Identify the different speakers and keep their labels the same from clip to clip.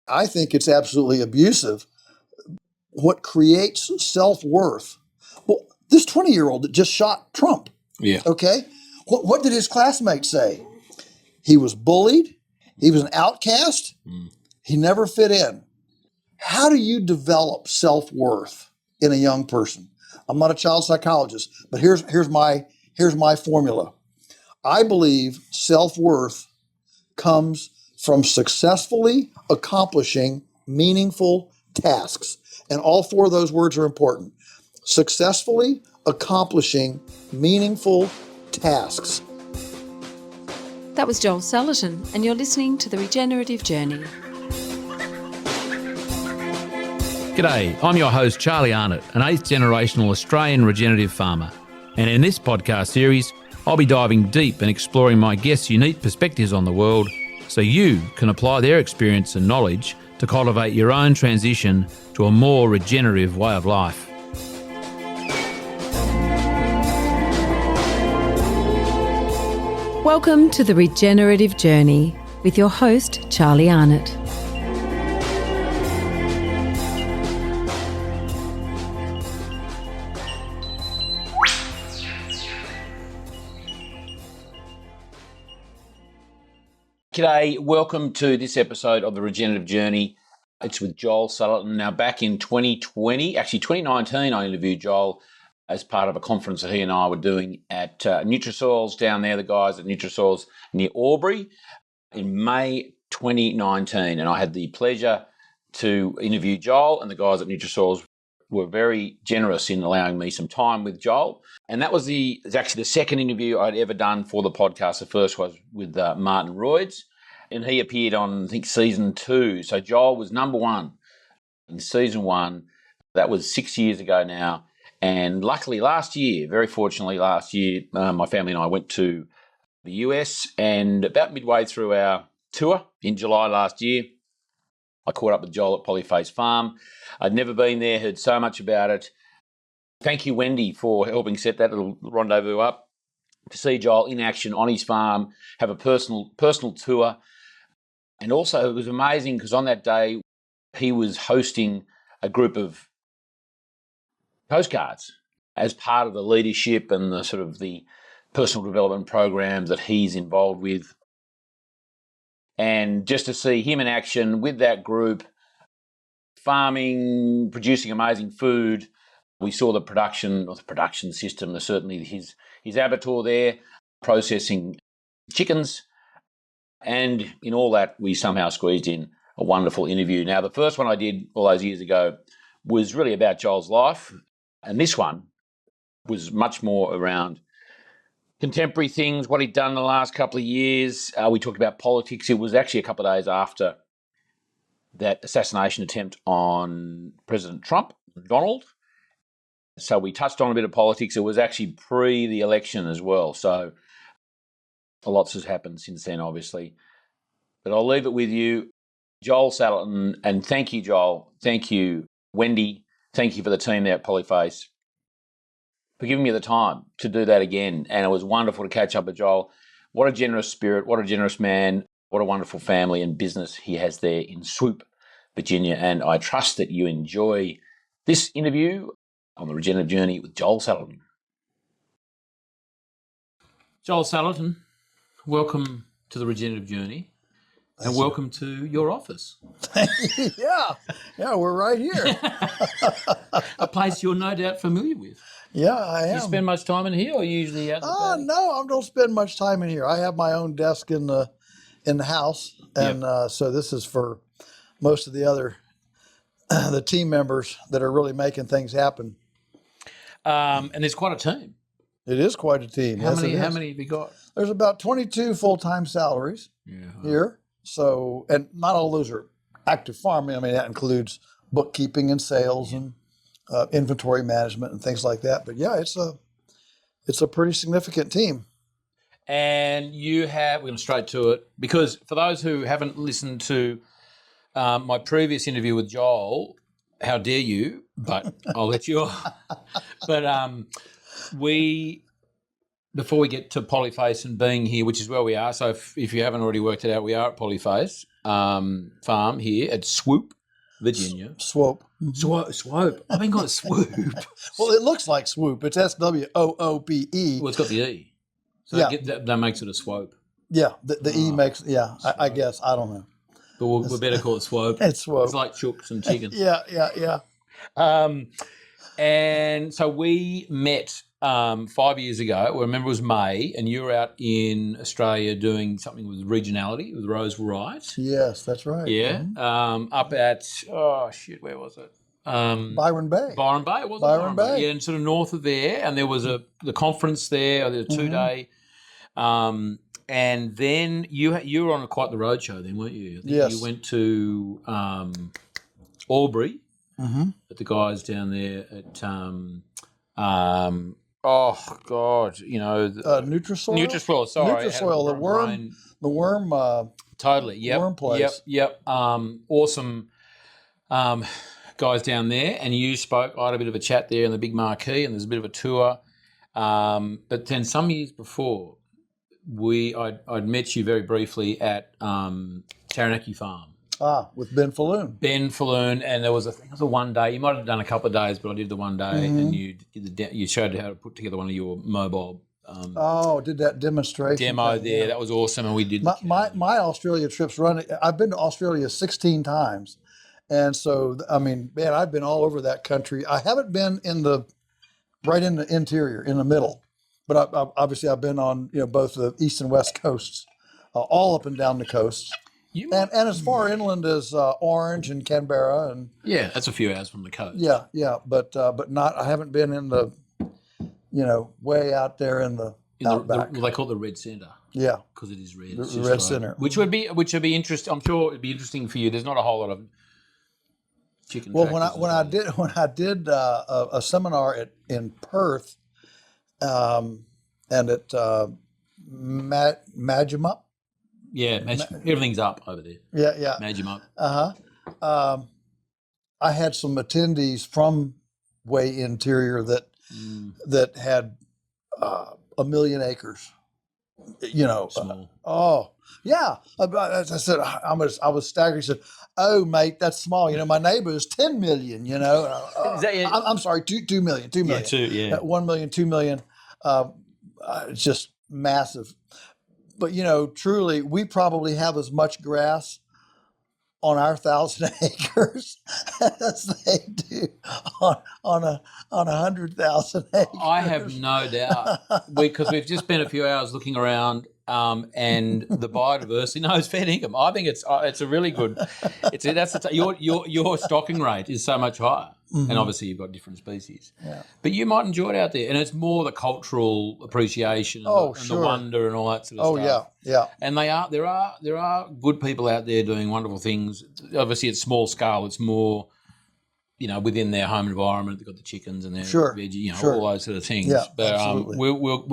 Speaker 1: I think it's absolutely abusive. What creates self-worth? Well, this 20-year-old that just shot Trump, okay? What did his classmates say? He was bullied. He was an outcast. He never fit in. How do you develop self-worth in a young person? I'm not a child psychologist, but here's my formula. I believe self-worth comes from successfully accomplishing meaningful tasks. And all four of those words are important. Successfully accomplishing meaningful tasks.
Speaker 2: That was Joel Salatin, and you're listening to The Regenerative Journey.
Speaker 3: G'day, I'm your host Charlie Arnott, an 8th generational Australian regenerative farmer. And in this podcast series, I'll be diving deep and exploring my guests' unique perspectives on the world so you can apply their experience and knowledge to cultivate your own transition to a more regenerative way of life.
Speaker 2: Welcome to The Regenerative Journey with your host, Charlie Arnott.
Speaker 3: G'day, welcome to this episode of The Regenerative Journey. It's with Joel Salatin. Now, back in 2019, I interviewed Joel as part of a conference that he and I were doing at Nutrisoils down there, the guys at Nutrisoils near Albury, in May 2019. And I had the pleasure to interview Joel, and the guys at Nutrisoils were very generous in allowing me some time with Joel. And that was actually the second interview I'd ever done for the podcast. The first was with Martin Royds, and he appeared on, I think, season 2. So Joel was number 1 in season 1. That was 6 years ago now. And luckily last year, very fortunately last year, my family and I went to the US, and about midway through our tour in July last year, I caught up with Joel at Polyface Farm. I'd never been there, heard so much about it. Thank you, Wendy, for helping set that little rendezvous up. To see Joel in action on his farm, have a personal tour. And also it was amazing because on that day he was hosting a group of postcards as part of the leadership and the sort of the personal development programs that he's involved with. And just to see him in action with that group, farming, producing amazing food. We saw the production system, certainly his abattoir there, processing chickens. And in all that, we somehow squeezed in a wonderful interview. Now, the first one I did all those years ago was really about Joel's life. And this one was much more around contemporary things, what he'd done in the last couple of years. We talked about politics. It was actually a couple of days after that assassination attempt on President Trump, Donald. So we touched on a bit of politics. It was actually pre the election as well. So lots has happened since then, obviously. But I'll leave it with you, Joel Salatin. And thank you, Joel. Thank you, Wendy. Thank you for the team there at Polyface for giving me the time to do that again. And it was wonderful to catch up with Joel. What a generous spirit. What a generous man. What a wonderful family and business he has there in Swoop, Virginia. And I trust that you enjoy this interview on the Regenerative Journey with Joel Salatin. Joel Salatin, welcome to the Regenerative Journey. And welcome to your office.
Speaker 1: Yeah, we're right here.
Speaker 3: A place you're no doubt familiar with.
Speaker 1: Yeah, I am.
Speaker 3: Do you spend much time in here, or are you usually out?
Speaker 1: No, I don't spend much time in here. I have my own desk in the house, and so this is for most of the other the team members that are really making things happen.
Speaker 3: And there's quite a team.
Speaker 1: It is quite a team.
Speaker 3: How many have you got?
Speaker 1: There's about 22 full-time salaries here. So, and not all those are active farming. I mean, that includes bookkeeping and sales and inventory management and things like that. But yeah, it's a pretty significant team.
Speaker 3: And we're going straight to it, because for those who haven't listened to my previous interview with Joel, how dare you, but I'll let you off. But before we get to Polyface and being here, which is where we are, so if you haven't already worked it out, we are at Polyface. farm here at Swoop, Virginia.
Speaker 1: Swoop.
Speaker 3: Swoop. I've been called Swoop.
Speaker 1: Well, it looks like Swoop. It's SWOOPE.
Speaker 3: Well, it's got the E. So that makes it a swope.
Speaker 1: Yeah, the E makes, I guess. I don't know.
Speaker 3: But we better call it swope.
Speaker 1: It's swope.
Speaker 3: It's like chooks and chickens.
Speaker 1: Yeah.
Speaker 3: And so we met 5 years ago. I remember it was May, and you were out in Australia doing something with regionality with Rose Wright.
Speaker 1: Yes, that's right.
Speaker 3: Yeah.
Speaker 1: Mm-hmm.
Speaker 3: Up at, where was it?
Speaker 1: Byron Bay.
Speaker 3: Byron Bay, it wasn't
Speaker 1: Byron Bay.
Speaker 3: Yeah, and sort of north of there, and there was the conference there, the 2-day. And then you were on quite the roadshow then, weren't you? I think
Speaker 1: yes.
Speaker 3: You went to Albury at the guys down there at Nutrisoil. Nutrisoil, sorry.
Speaker 1: Nutrisoil, the worm.
Speaker 3: Totally. Yep.
Speaker 1: Worm place.
Speaker 3: Yep. Awesome. Guys down there, and you spoke. I had a bit of a chat there in the big marquee, and there's a bit of a tour. But then some years before, I'd met you very briefly at Taranaki Farm.
Speaker 1: With Ben Falloon.
Speaker 3: And there was it was a 1 day. You might have done a couple of days, but I did the 1 day, and you showed how to put together one of your mobile.
Speaker 1: Did that demonstration
Speaker 3: demo
Speaker 1: thing,
Speaker 3: there?
Speaker 1: yeah.
Speaker 3: That was awesome, and we did
Speaker 1: my Australia trips running. I've been to Australia 16 times, and so I mean, man, I've been all over that country. I haven't been right in the interior, in the middle, but obviously I've been on both the east and west coasts, all up and down the coasts. And as far inland as Orange and Canberra, and
Speaker 3: that's a few hours from the coast.
Speaker 1: But not. I haven't been in the, way out there in the outback.
Speaker 3: They call it the Red Centre.
Speaker 1: Yeah,
Speaker 3: because it is red.
Speaker 1: The Red Centre,
Speaker 3: which would be interesting. I'm sure it'd be interesting for you. There's not a whole lot of chicken.
Speaker 1: Well, when I did a seminar in Perth, and at Majup.
Speaker 3: Yeah, everything's up over there.
Speaker 1: Yeah.
Speaker 3: Majup.
Speaker 1: I had some attendees from way interior that had 1 million acres.
Speaker 3: Small.
Speaker 1: As I said, I was staggered. He said, "Oh, mate, that's small. My neighbor is 10 million.
Speaker 3: Is that
Speaker 1: I'm sorry, 2 million. 2 million. 1 million, 2 million. It's just massive. But truly, we probably have as much grass on our 1,000 acres as they do on 100,000 acres.
Speaker 3: I have no doubt, because we've just spent a few hours looking around, and the biodiversity. No, it's fair income. I think it's a really good. Your stocking rate is so much higher, and obviously you've got different species.
Speaker 1: Yeah.
Speaker 3: But you might enjoy it out there, and it's more the cultural appreciation and the wonder and all that sort of stuff.
Speaker 1: Yeah.
Speaker 3: And there are good people out there doing wonderful things. Obviously, it's small scale. It's more, within their home environment. They've got the chickens and their veggie, all those sort of things.
Speaker 1: Yeah,
Speaker 3: but
Speaker 1: absolutely.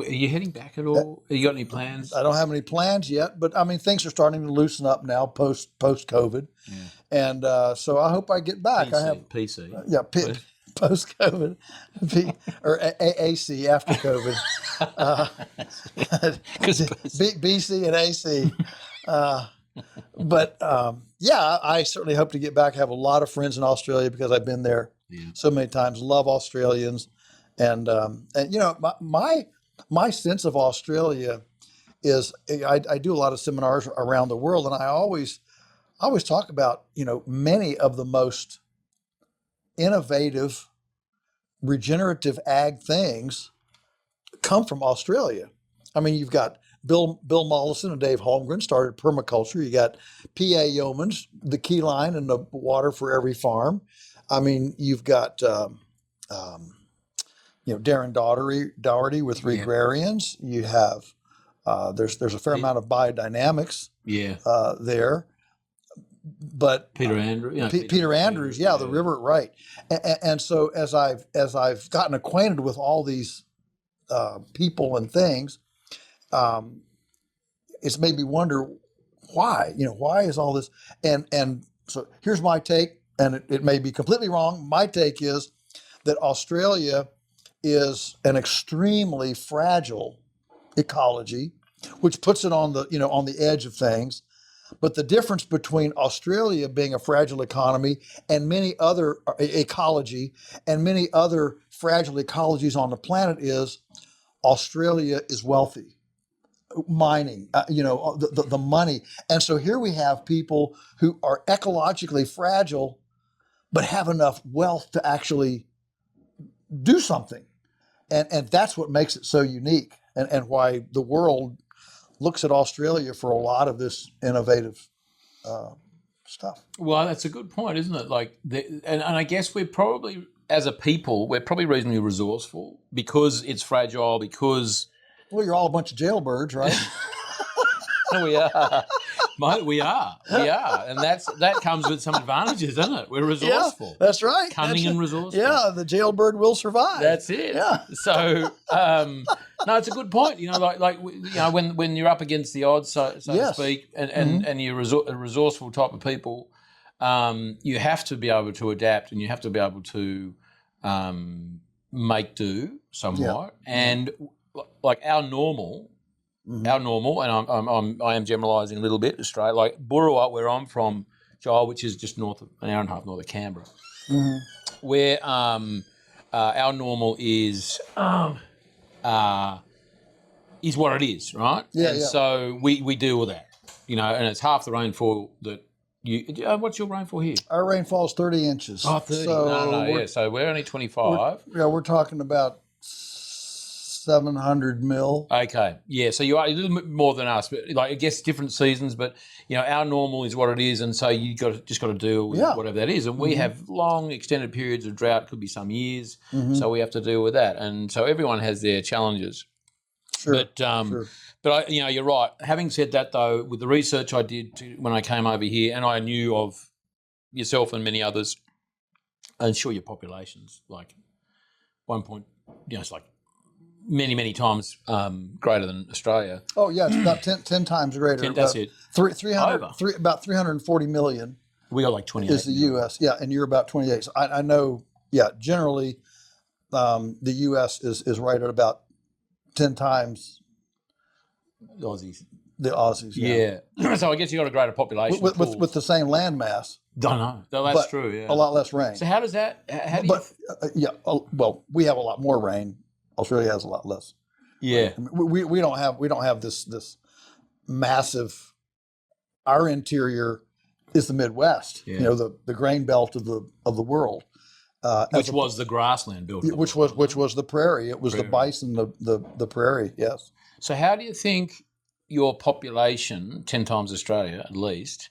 Speaker 3: Are you heading back at all? Have you got any plans?
Speaker 1: I don't have any plans yet, but I mean, things are starting to loosen up now post COVID, and so I hope I get back.
Speaker 3: PC.
Speaker 1: Post COVID, or AAC after COVID, BC and AC. But I certainly hope to get back. I have a lot of friends in Australia because I've been there so many times. Love Australians, and my sense of Australia is I do a lot of seminars around the world, and I always talk about many of the most innovative regenerative ag things come from Australia. I mean, you've got Bill Mollison and Dave Holmgren started permaculture. You got P.A. Yeomans, the key line and the water for every farm. I mean, you've got Darren Doherty with Regrarians. You have there's a fair amount of biodynamics there. But
Speaker 3: Peter Andrews,
Speaker 1: Peter Andrews, the river, right? And so as I've gotten acquainted with all these people and things, it's made me wonder why. Why is all this? And so here's my take, and it may be completely wrong. My take is that Australia is an extremely fragile ecology, which puts it on the on the edge of things. But the difference between Australia being a fragile economy and many other ecology and many other fragile ecologies on the planet is Australia is wealthy, mining, the money. And so here we have people who are ecologically fragile, but have enough wealth to actually do something. And that's what makes it so unique and why the world looks at Australia for a lot of this innovative stuff.
Speaker 3: Well, that's a good point, isn't it? Like, and I guess we're probably, as a people, we're probably reasonably resourceful because it's fragile, because...
Speaker 1: Well, you're all a bunch of jailbirds, right?
Speaker 3: We are. Mate, we are. And that comes with some advantages, doesn't it? We're resourceful.
Speaker 1: Yeah, that's right.
Speaker 3: Cunning and resourceful.
Speaker 1: Yeah, the jailbird will survive.
Speaker 3: That's it.
Speaker 1: Yeah.
Speaker 3: So, no, it's a good point. When you're up against the odds, so to speak, and you're a resourceful type of people, you have to be able to adapt and you have to be able to make do somewhat. Yeah. And like our normal, and I am generalising a little bit, Australia, like Burrawa, where I'm from, Joel, which is just an hour and a half north of Canberra, where our normal is what it is, right?
Speaker 1: Yeah,
Speaker 3: So we deal with that, and it's half the rainfall that you. What's your rainfall here?
Speaker 1: Our rainfall is 30 inches.
Speaker 3: Oh, 30. No. So we're only 25.
Speaker 1: We're talking about 700 mil.
Speaker 3: Okay, yeah. So you are a little bit more than us, but I guess different seasons. But our normal is what it is, and so you just got to deal with whatever that is. And we have long, extended periods of drought. Could be some years, so we have to deal with that. And so everyone has their challenges.
Speaker 1: Sure.
Speaker 3: But you're right. Having said that, though, with the research I did when I came over here, and I knew of yourself and many others, and sure, your population's like 1 point. It's like many, many times greater than Australia.
Speaker 1: Oh, yeah, it's about 10 times greater.
Speaker 3: That's it.
Speaker 1: 300, about 340 million.
Speaker 3: We got like 28.
Speaker 1: Is the U.S., and you're about 28. So I know, generally the U.S. is right at about 10 times
Speaker 3: the Aussies.
Speaker 1: The Aussies,
Speaker 3: yeah. So I guess you got a greater population.
Speaker 1: With the same land mass.
Speaker 3: Don't know. No, that's true, yeah.
Speaker 1: A lot less rain.
Speaker 3: So how does that,
Speaker 1: well, we have a lot more rain. Australia has a lot less.
Speaker 3: Yeah,
Speaker 1: I mean, we don't have this massive. Our interior is the Midwest.
Speaker 3: Yeah.
Speaker 1: The grain belt of the world,
Speaker 3: which was the grassland belt.
Speaker 1: Which was the prairie. It was the bison, the prairie. Yes.
Speaker 3: So how do you think your population, 10 times Australia at least,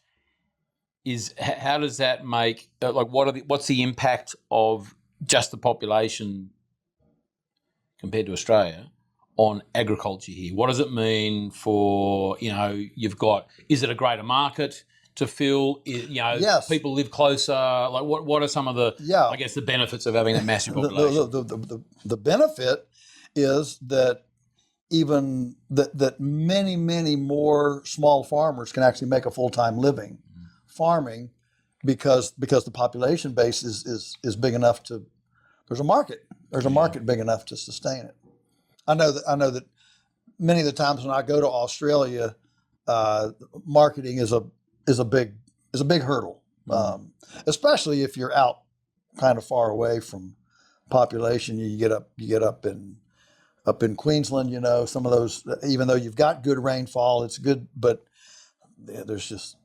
Speaker 3: is? How does that make? What's the impact of just the population compared to Australia on agriculture here? What does it mean for, you've got, is it a greater market to fill?
Speaker 1: Yes.
Speaker 3: People live closer. Like what are some of the, I guess, the benefits of having that massive population?
Speaker 1: The benefit is that even that many, many more small farmers can actually make a full-time living farming because the population base is big enough to, there's a market big enough to sustain it. I know that many of the times when I go to Australia, marketing is a big hurdle, especially if you're out kind of far away from population. You get up in Queensland, some of those, even though you've got good rainfall, it's good, but there's just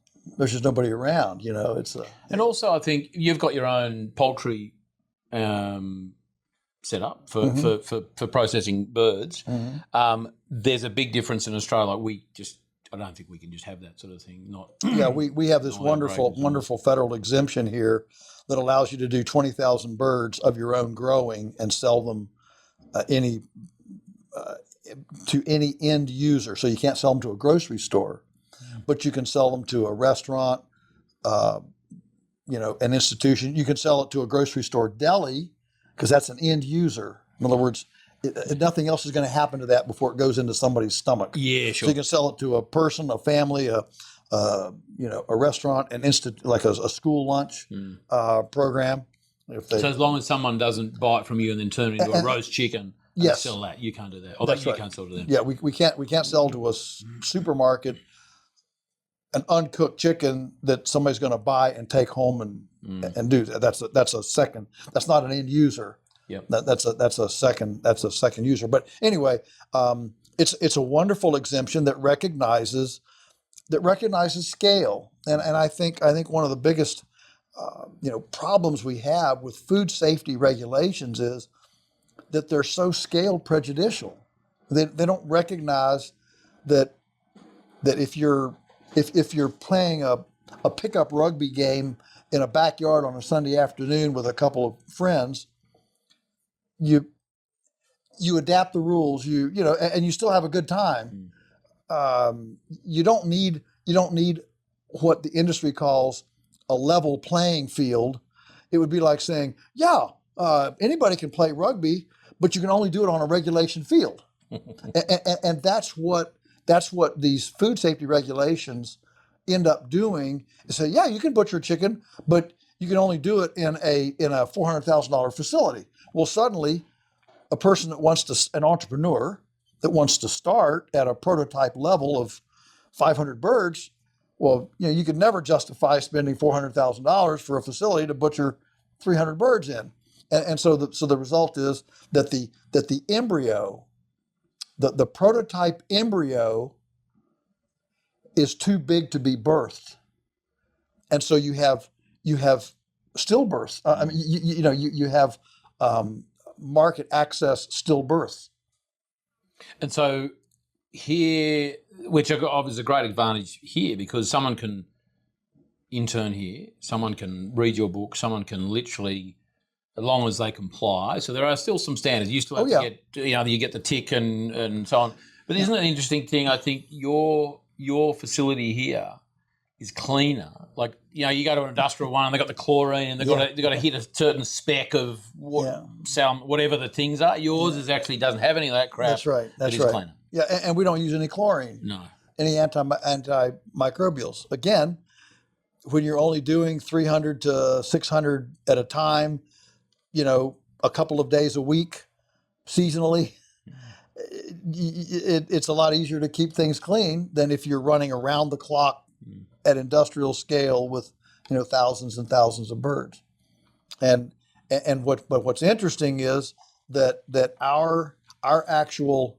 Speaker 1: nobody around. And
Speaker 3: also I think you've got your own poultry set up for processing birds. There's a big difference in Australia. I don't think we can just have that sort of thing.
Speaker 1: We have this wonderful federal exemption here that allows you to do 20,000 birds of your own growing and sell them to any end user. So you can't sell them to a grocery store, but you can sell them to a restaurant, an institution. You can sell it to a grocery store deli because that's an end user. In other words, nothing else is going to happen to that before it goes into somebody's stomach.
Speaker 3: Yeah, sure.
Speaker 1: So you can sell it to a person, a family, a restaurant, like a school lunch program.
Speaker 3: So as long as someone doesn't buy it from you and then turn it into a roast chicken and sell that, you can't do that. Or
Speaker 1: That's
Speaker 3: you
Speaker 1: right.
Speaker 3: can't sell to them.
Speaker 1: Yeah, we can't sell to a supermarket an uncooked chicken that somebody's going to buy and take home and do that. That's a second. That's not an end user.
Speaker 3: Yep.
Speaker 1: That's a second user. But anyway, it's a wonderful exemption that recognizes scale. And I think one of the biggest problems we have with food safety regulations is that they're so scale prejudicial. They don't recognize that if you're playing a pickup rugby game in a backyard on a Sunday afternoon with a couple of friends, you adapt the rules, and you still have a good time. You don't need what the industry calls a level playing field. It would be like saying, anybody can play rugby, but you can only do it on a regulation field. and that's what these food safety regulations end up doing. Is say, you can butcher chicken, but you can only do it in a $400,000 facility. Well, suddenly, an entrepreneur that wants to start at a prototype level of 500 birds, well, you could never justify spending $400,000 for a facility to butcher 300 birds in. And so the result is that the embryo, the prototype embryo, is too big to be birthed, and so you have stillbirths. You have market access stillbirths.
Speaker 3: And so here, which is a great advantage here, because someone can intern here, someone can read your book, someone can literally, as long as they comply. So there are still some standards. You still have to get, you get the tick and so on. But isn't it an interesting thing? I think your facility here is cleaner. Like, you go to an industrial one and they've got the chlorine and they've got to hit a certain spec of whatever the things are. Yours is actually doesn't have any of that crap.
Speaker 1: That's right. That's right. Cleaner. Yeah, and we don't use any chlorine.
Speaker 3: No.
Speaker 1: Any antimicrobials. Again, when you're only doing 300 to 600 at a time, a couple of days a week, seasonally, it's a lot easier to keep things clean than if you're running around the clock at industrial scale with thousands and thousands of birds. And what's interesting is that our actual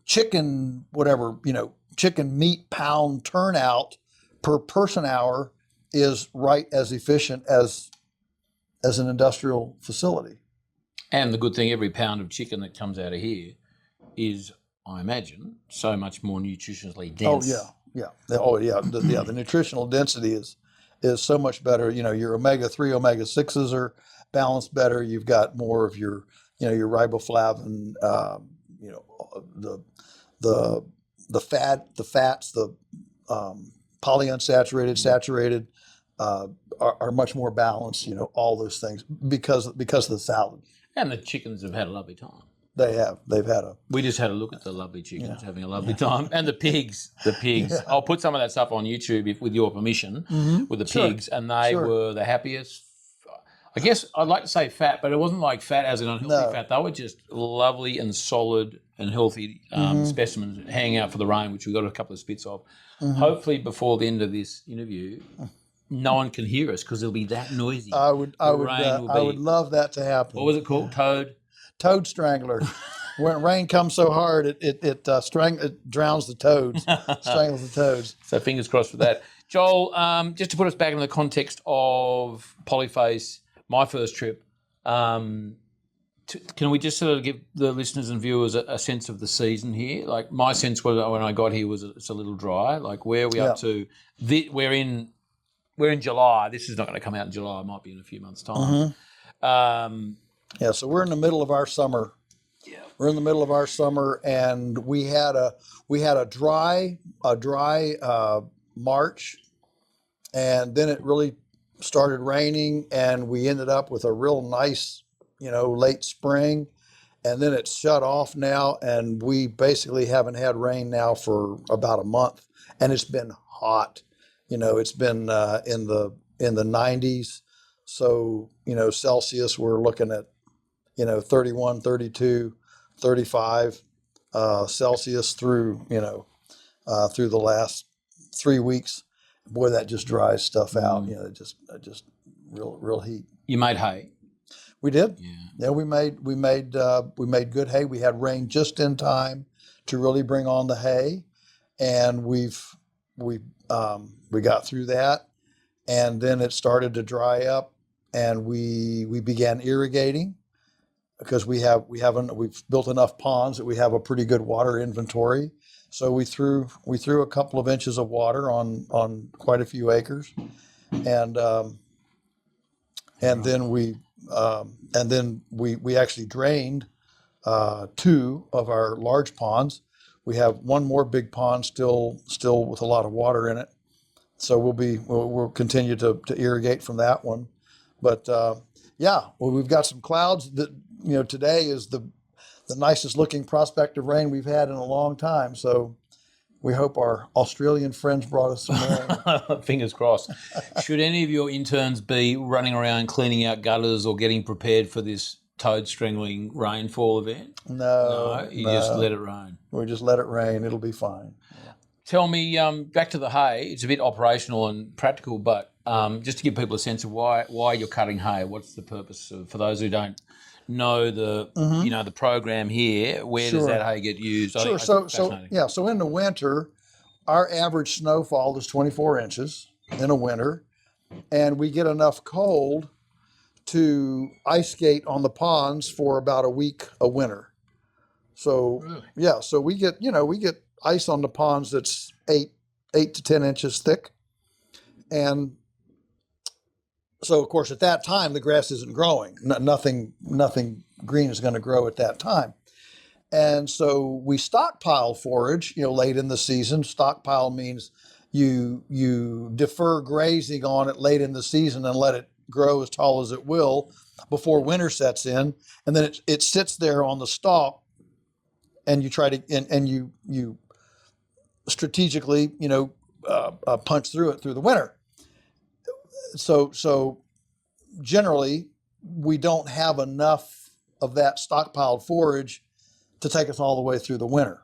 Speaker 1: chicken meat pound turnout per person hour is right as efficient as an industrial facility.
Speaker 3: And the good thing, every pound of chicken that comes out of here is, I imagine, so much more nutritionally dense.
Speaker 1: The nutritional density is so much better. Your omega-3, omega-6s are balanced better. You've got more of your riboflavin, the fats, the polyunsaturated, saturated are much more balanced. All those things because of the salad.
Speaker 3: And the chickens have had a lovely time.
Speaker 1: They have. They've had a.
Speaker 3: We just had a look at the lovely chickens having a lovely time, and the pigs. Yeah. I'll put some of that stuff on YouTube with your permission, with the pigs, and they were the happiest. I guess I'd like to say fat, but it wasn't like fat as an unhealthy fat. They were just lovely and solid and healthy specimens hanging out for the rain, which we got a couple of spits of. Hopefully, before the end of this interview, no one can hear us because it'll be that noisy.
Speaker 1: I would love that to happen.
Speaker 3: What was it called?
Speaker 1: Toad strangler. When rain comes so hard, it drowns the toads, strangles the toads.
Speaker 3: So fingers crossed for that. Joel, just to put us back in the context of Polyface, my first trip, can we just sort of give the listeners and viewers a sense of the season here? Like my sense was when I got here was it's a little dry. Like where are we up to? We're in July. This is not going to come out in July. It might be in a few months' time.
Speaker 1: So we're in the middle of our summer. Yeah. We're in the middle of our summer, and we had a dry March, and then it really started raining, and we ended up with a real nice, late spring, and then it's shut off now, and we basically haven't had rain now for about a month, and it's been hot. It's been in the 90s. So, Celsius, we're looking at, 31, 32, 35 Celsius through the last 3 weeks. Boy, that just dries stuff out. Just real heat.
Speaker 3: You made hay.
Speaker 1: We did. Yeah, we made good hay. We had rain just in time to really bring on the hay, and we got through that, and then it started to dry up, and we began irrigating because we've built enough ponds that we have a pretty good water inventory. So we threw a couple of inches of water on quite a few acres, and then we actually drained 2 of our large ponds. We have one more big pond still with a lot of water in it, so we'll continue to irrigate from that one. But we've got some clouds that today is the nicest looking prospect of rain we've had in a long time. So we hope our Australian friends brought us some rain.
Speaker 3: Fingers crossed. Should any of your interns be running around cleaning out gutters or getting prepared for this toad strangling rainfall event?
Speaker 1: No,
Speaker 3: you just let it rain.
Speaker 1: We just let it rain. It'll be fine.
Speaker 3: Tell me, back to the hay. It's a bit operational and practical, but just to give people a sense of why you're cutting hay. What's the purpose for those who don't know the program here? Where does that hay get used?
Speaker 1: Sure. So in the winter, our average snowfall is 24 inches in a winter, and we get enough cold to ice skate on the ponds for about a week a winter. So really? So we get ice on the ponds that's 8 to 10 inches thick, and so of course at that time the grass isn't growing. Nothing green is going to grow at that time, and so we stockpile forage. Late in the season. Stockpile means you defer grazing on it late in the season and let it grow as tall as it will before winter sets in, and then it sits there on the stalk, and you try to and you strategically punch through it through the winter. So generally we don't have enough of that stockpiled forage to take us all the way through the winter.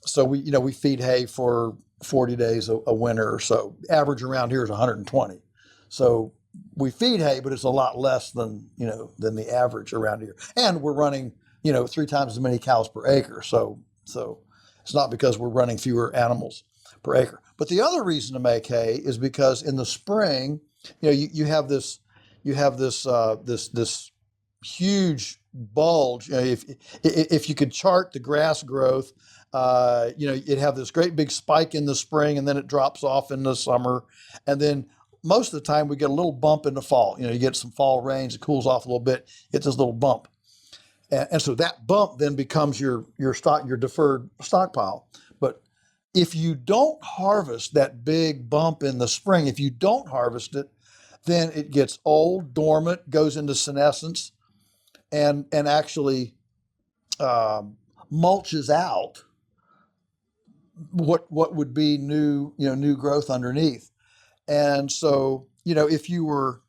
Speaker 1: So we feed hay for 40 days a winter or so. Average around here is 120. So we feed hay, but it's a lot less than the average around here. And we're running 3 times as many cows per acre. So it's not because we're running fewer animals per acre. But the other reason to make hay is because in the spring, you have this huge bulge. If you could chart the grass growth, you'd have this great big spike in the spring, and then it drops off in the summer, and then most of the time we get a little bump in the fall. You get some fall rains, it cools off a little bit, get this little bump. And so that bump then becomes your deferred stockpile. But if you don't harvest that big bump in the spring, if you don't harvest it, then it gets old, dormant, goes into senescence, and actually mulches out what would be new growth underneath. And so if you were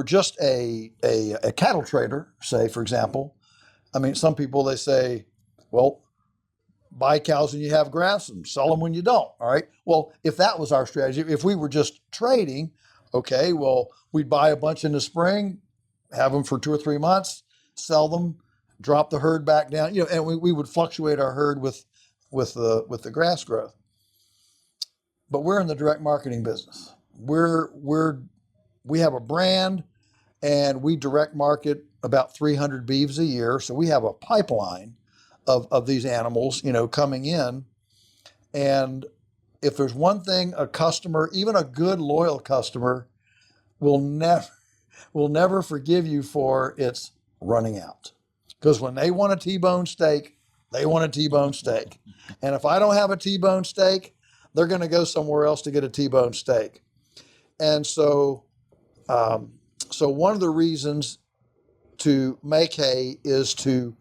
Speaker 1: just a cattle trader, say, for example, some people, they say, well, buy cows when you have grass and sell them when you don't. All right. Well, if that was our strategy, if we were just trading, okay, well, we'd buy a bunch in the spring, have them for 2 or 3 months, sell them, drop the herd back down, and we would fluctuate our herd with the grass growth. But we're in the direct marketing business. We have a brand, and we direct market about 300 beeves a year. So we have a pipeline of these animals, coming in. And if there's one thing a customer, even a good loyal customer, will never forgive you for, it's running out. Because when they want a T-bone steak, they want a T-bone steak. And if I don't have a T-bone steak, they're going to go somewhere else to get a T-bone steak. And so one of the reasons to make hay is to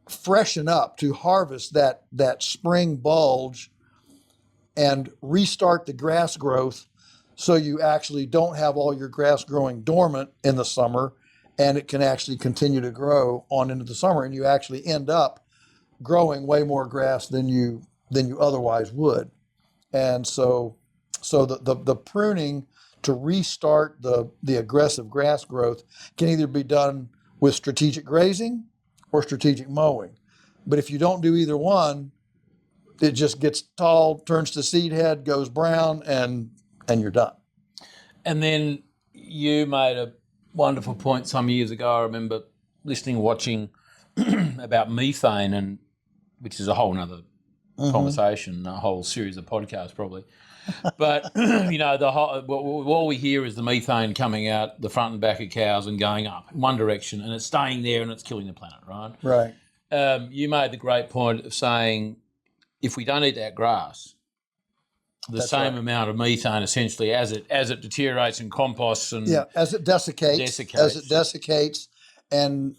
Speaker 1: freshen up, to harvest that spring bulge and restart the grass growth, so you actually don't have all your grass growing dormant in the summer, and it can actually continue to grow on into the summer, and you actually end up growing way more grass than you than you otherwise would. And so the pruning to restart the aggressive grass growth can either be done with strategic grazing or strategic mowing. But if you don't do either one, it just gets tall, turns to seed head, goes brown, and you're done.
Speaker 3: And then you made a wonderful point some years ago. I remember listening, watching about methane, and which is a whole nother conversation, a whole series of podcasts probably. But the whole, all we hear is the methane coming out the front and back of cows and going up in one direction, and it's staying there and it's killing the planet, right?
Speaker 1: Right.
Speaker 3: You made the great point of saying if we don't eat that grass,
Speaker 1: That's
Speaker 3: same
Speaker 1: right.
Speaker 3: amount of methane essentially as it deteriorates and composts and
Speaker 1: as it desiccates and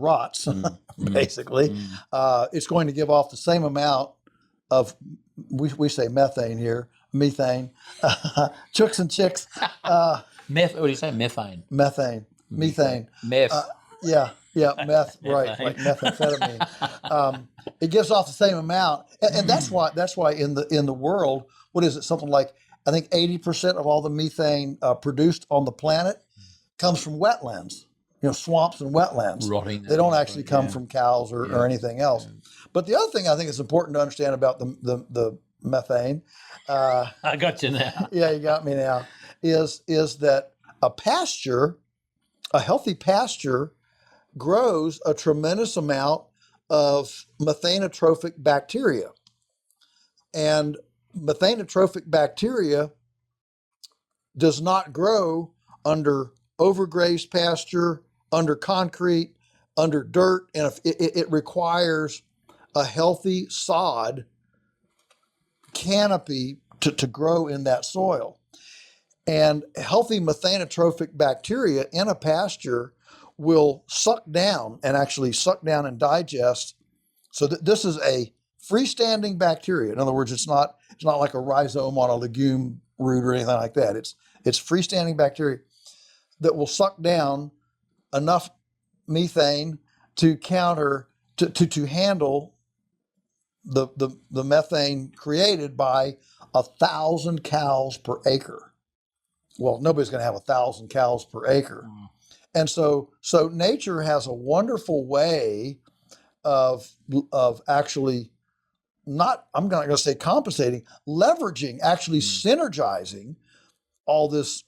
Speaker 1: rots, basically, it's going to give off the same amount of, we say methane here, methane, chooks and chicks.
Speaker 3: What do you say? Methane.
Speaker 1: Methane.
Speaker 3: Meth.
Speaker 1: Meth, right, like methamphetamine. It gives off the same amount, and that's why in the world, what is it? Something like, I think 80% of all the methane produced on the planet comes from wetlands, swamps and wetlands.
Speaker 3: Rotting.
Speaker 1: They don't actually come from cows or anything else. Yeah. But the other thing I think is important to understand about the methane,
Speaker 3: I got you now.
Speaker 1: Yeah, you got me now. Is that a healthy pasture grows a tremendous amount of methanotrophic bacteria. And methanotrophic bacteria does not grow under overgrazed pasture, under concrete, under dirt, and it requires a healthy sod canopy to grow in that soil. And healthy methanotrophic bacteria in a pasture will suck down and digest. So this is a freestanding bacteria. In other words, it's not like a rhizome on a legume root or anything like that. It's freestanding bacteria that will suck down enough methane to handle the methane created by 1,000 cows per acre. Well, nobody's going to have 1,000 cows per acre. And so nature has a wonderful way of actually I'm not going to say compensating, leveraging, actually synergizing all this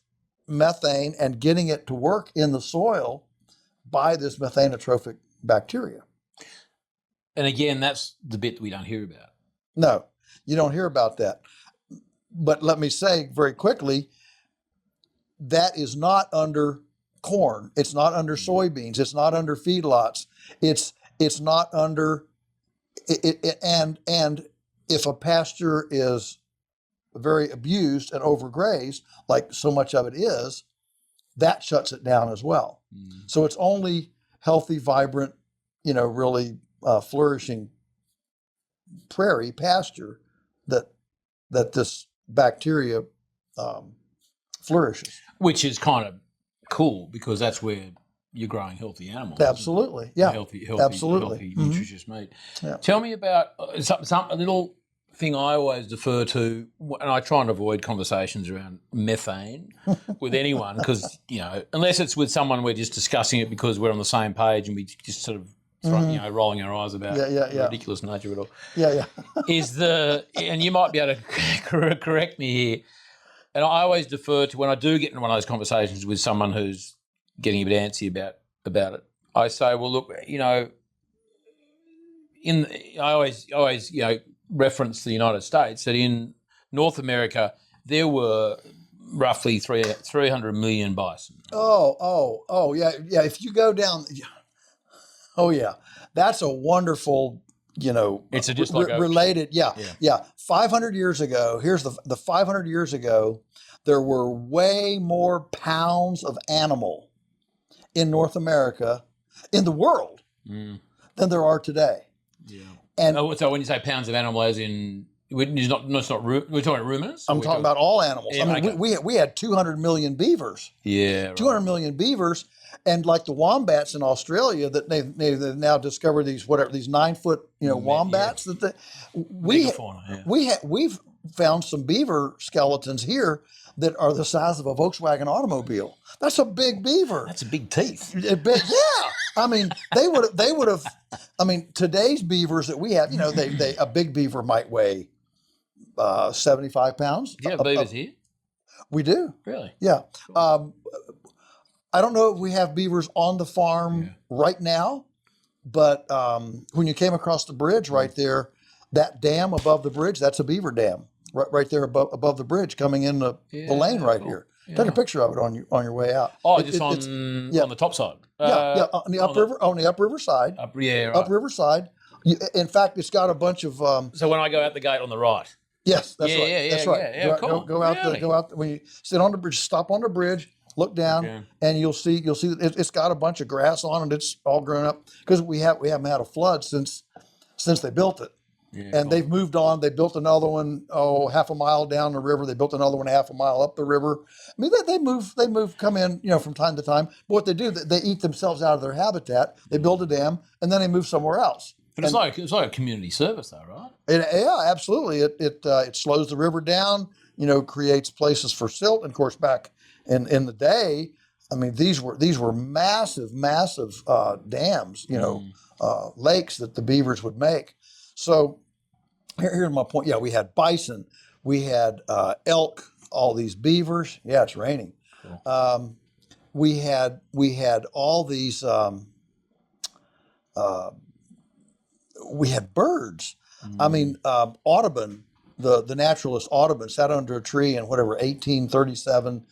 Speaker 1: methane and getting it to work in the soil by this methanotrophic bacteria.
Speaker 3: And again, that's the bit we don't hear about.
Speaker 1: No, you don't hear about that. But let me say very quickly, that is not under corn. It's not under soybeans. It's not under feedlots. It's not under it. And if a pasture is very abused and overgrazed, like so much of it is, that shuts it down as well. So it's only healthy, vibrant, really flourishing prairie pasture that this bacteria flourishes.
Speaker 3: Which is kind of cool because that's where you're growing healthy animals.
Speaker 1: Absolutely, yeah.
Speaker 3: Absolutely. Healthy, nutritious meat. Yeah. Tell me about a little thing I always defer to, and I try and avoid conversations around methane with anyone because, unless it's with someone we're just discussing it because we're on the same page and we just sort of rolling our eyes about the ridiculous nature of it all.
Speaker 1: Yeah.
Speaker 3: And you might be able to correct me here, and I always defer to when I do get into one of those conversations with someone who's getting a bit antsy about it. I say, well, look, I always reference the United States, that in North America there were roughly 300 million bison.
Speaker 1: Oh, yeah. If you go down, that's a wonderful,
Speaker 3: it's just like
Speaker 1: related. Yeah. 500 years ago, here's the 500 years ago, there were way more pounds of animal in North America, in the world, than there are today.
Speaker 3: Yeah. And so when you say pounds of animal, as in We're talking about ruminants?
Speaker 1: I'm talking about all animals.
Speaker 3: Yeah,
Speaker 1: I mean,
Speaker 3: okay.
Speaker 1: we had 200 million beavers.
Speaker 3: Yeah, right.
Speaker 1: 200 million beavers, and like the wombats in Australia that they've now discovered these 9-foot wombats that we've found some beaver skeletons here that are the size of a Volkswagen automobile. That's a big beaver.
Speaker 3: That's a big teeth.
Speaker 1: Yeah. I mean, they would have. I mean, today's beavers that we have, a big beaver might weigh 75 pounds.
Speaker 3: Do you have beavers here?
Speaker 1: We do.
Speaker 3: Really?
Speaker 1: Yeah. I don't know if we have beavers on the farm right now, but when you came across the bridge right there, that dam above the bridge, that's a beaver dam right there above the bridge coming in the lane right here. Yeah. Take a picture of it on your way out.
Speaker 3: Oh, on the top side.
Speaker 1: On the upriver side. Upriver side. In fact, it's got a bunch of.
Speaker 3: So when I go out the gate on the right.
Speaker 1: Yes, that's right. That's right.
Speaker 3: Yeah, cool.
Speaker 1: Go out. When you sit on the bridge, stop on the bridge, look down, and you'll see that it's got a bunch of grass on it. It's all grown up because we haven't had a flood since they built it. Yeah, and they've moved on. They built another one, half a mile down the river. They built another one half a mile up the river. I mean, they move, come in, from time to time. But what they do, they eat themselves out of their habitat. They build a dam, and then they move somewhere else.
Speaker 3: But it's like a community service, though, right?
Speaker 1: Yeah, absolutely. It slows the river down. Creates places for silt. And of course, back in the day, I mean, these were massive dams. Lakes that the beavers would make. So here's my point. Yeah, we had bison, we had elk, all these beavers. Yeah, it's raining. Cool. We had all these. We had birds. I mean, Audubon, the naturalist Audubon, sat under a tree in 1837.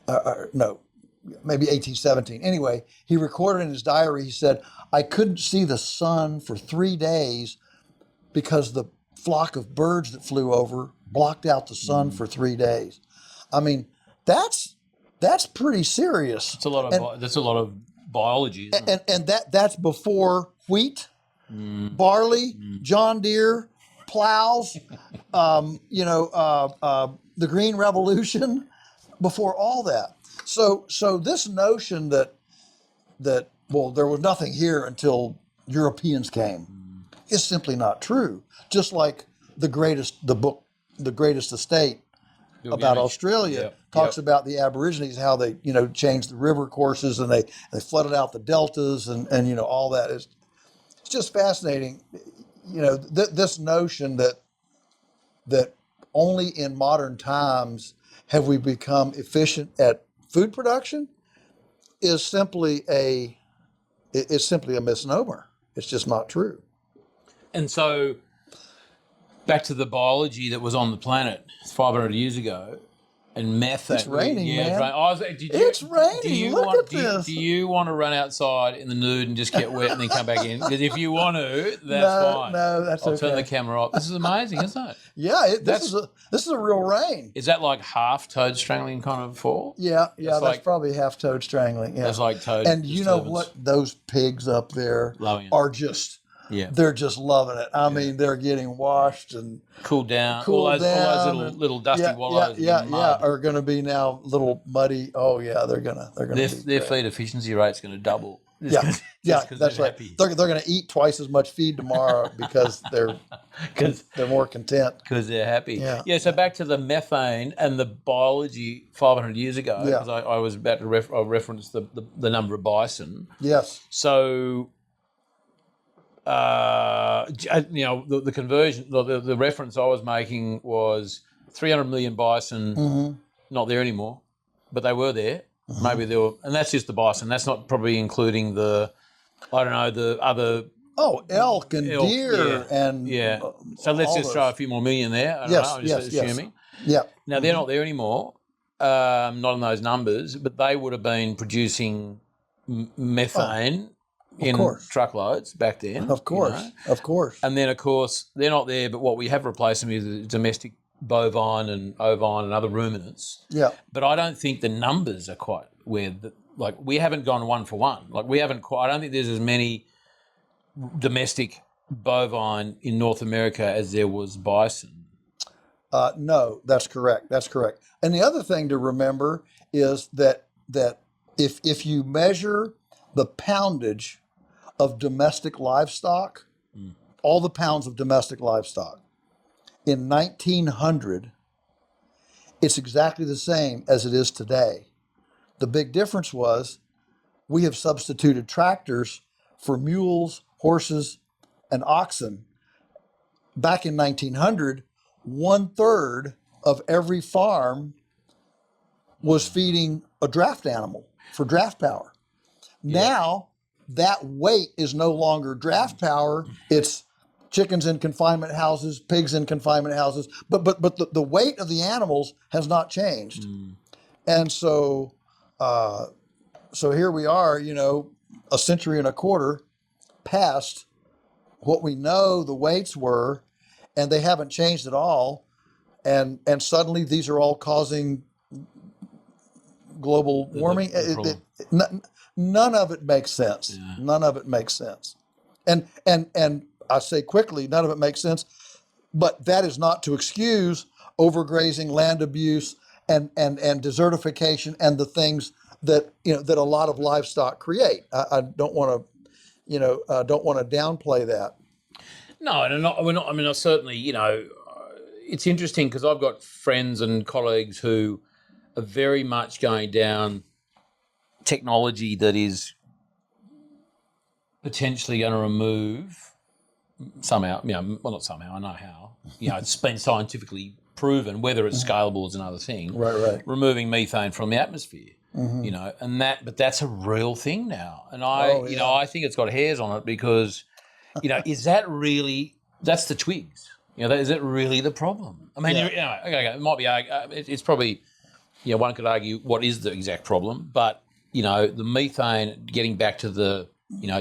Speaker 1: Maybe 1817. Anyway, he recorded in his diary. He said, "I couldn't see the sun for 3 days." Because the flock of birds that flew over blocked out the sun for 3 days. I mean, that's pretty serious.
Speaker 3: That's a lot of biology, isn't it?
Speaker 1: And that's before wheat, barley, John Deere, plows, the Green Revolution, before all that. So this notion that there was nothing here until Europeans came is simply not true. Just like the greatest estate about Australia talks about the Aborigines, how they changed the river courses and they flooded out the deltas and all that. It's just fascinating. This notion that only in modern times have we become efficient at food production is simply a misnomer. It's just not true.
Speaker 3: And so, back to the biology that was on the planet 500 years ago, and methane.
Speaker 1: It's raining, man.
Speaker 3: It's
Speaker 1: raining. Look at this.
Speaker 3: Do you want to run outside in the nude and just get wet and then come back in? Because if you want to, that's fine.
Speaker 1: No, that's okay.
Speaker 3: I'll turn the camera off. This is amazing, isn't it?
Speaker 1: Yeah, this is a real rain.
Speaker 3: Is that like half toad strangling kind of fall?
Speaker 1: Yeah, that's probably half toad strangling. Yeah.
Speaker 3: That's like toad.
Speaker 1: And you know what? Those pigs up there are just.
Speaker 3: Yeah,
Speaker 1: they're just loving it. I mean, they're getting washed and
Speaker 3: cooled down. All those little dusty wallows.
Speaker 1: Are going to be now little muddy. Oh yeah, they're gonna.
Speaker 3: Their feed efficiency rate's going to double.
Speaker 1: That's right. Happy. They're going to eat twice as much feed tomorrow because they're more content
Speaker 3: because they're happy. Yeah. So back to the methane and the biology 500 years ago. Because I was about to reference the number of bison.
Speaker 1: Yes.
Speaker 3: So. The conversion, the reference I was making was 300 million bison, not there anymore, but they were there. Maybe there were, and that's just the bison. That's not probably including the other.
Speaker 1: Oh, elk and deer and
Speaker 3: So let's just throw a few more million there. I don't know. I'm just assuming.
Speaker 1: Yeah.
Speaker 3: Now they're not there anymore. Not in those numbers, but they would have been producing methane. In truckloads back then.
Speaker 1: Of course.
Speaker 3: And then, of course, they're not there, but what we have replaced them with domestic bovine and ovine and other ruminants.
Speaker 1: Yeah.
Speaker 3: But I don't think the numbers are quite where, we haven't gone one for one. I don't think there's as many domestic bovine in North America as there was bison.
Speaker 1: No, that's correct. That's correct. And the other thing to remember is that if you measure the poundage of domestic livestock, all the pounds of domestic livestock in 1900, it's exactly the same as it is today. The big difference was we have substituted tractors for mules, horses, and oxen. Back in 1900, 1/3 of every farm was feeding a draft animal for draft power. Now, that weight is no longer draft power. It's chickens in confinement houses, pigs in confinement houses. But the weight of the animals has not changed. And so here we are, a century and a quarter past what we know the weights were, and they haven't changed at all. And suddenly these are all causing global warming. None of it makes sense. Yeah. None of it makes sense. And I say quickly, none of it makes sense. But that is not to excuse overgrazing, land abuse, and desertification, and the things that that a lot of livestock create. I don't want to downplay that.
Speaker 3: No, and we're not. I mean, I certainly, it's interesting because I've got friends and colleagues who are very much going down technology that is potentially going to remove somehow, well, not somehow, I know how, it's been scientifically proven, whether it's scalable is another thing.
Speaker 1: Right.
Speaker 3: Removing methane from the atmosphere, but that's a real thing now. And I think it's got hairs on it because, is that really, that's the twigs. Is that really the problem? I mean, it might be, it's probably, one could argue what is the exact problem, but, the methane, getting back to the,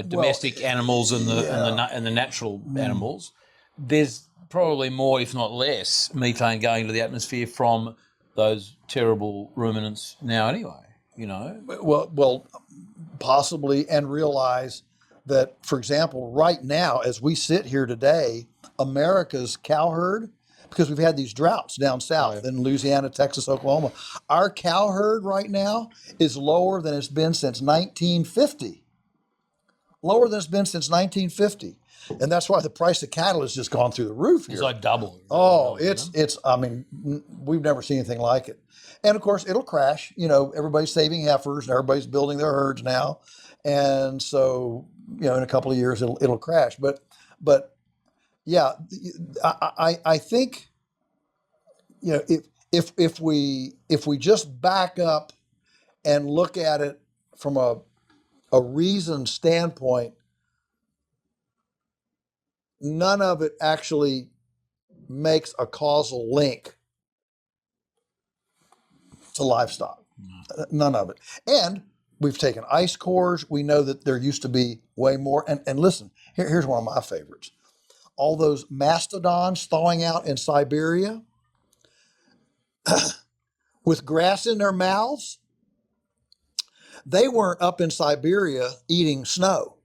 Speaker 3: domestic animals and the natural animals, there's probably more, if not less, methane going to the atmosphere from those terrible ruminants now anyway,
Speaker 1: Well, possibly, and realize that, for example, right now, as we sit here today, America's cow herd, because we've had these droughts down south in Louisiana, Texas, Oklahoma, our cow herd right now is lower than it's been since 1950. Lower than it's been since 1950. And that's why the price of cattle has just gone through the roof here.
Speaker 3: It's like double.
Speaker 1: Oh, I mean, we've never seen anything like it. And of course, it'll crash. Everybody's saving heifers and everybody's building their herds now. And so, in a couple of years, it'll crash. But yeah, I think, if we just back up and look at it from a reasoned standpoint, none of it actually makes a causal link to livestock. None of it. And we've taken ice cores. We know that there used to be way more. And listen, here's one of my favorites. All those mastodons thawing out in Siberia with grass in their mouths, they weren't up in Siberia eating snow.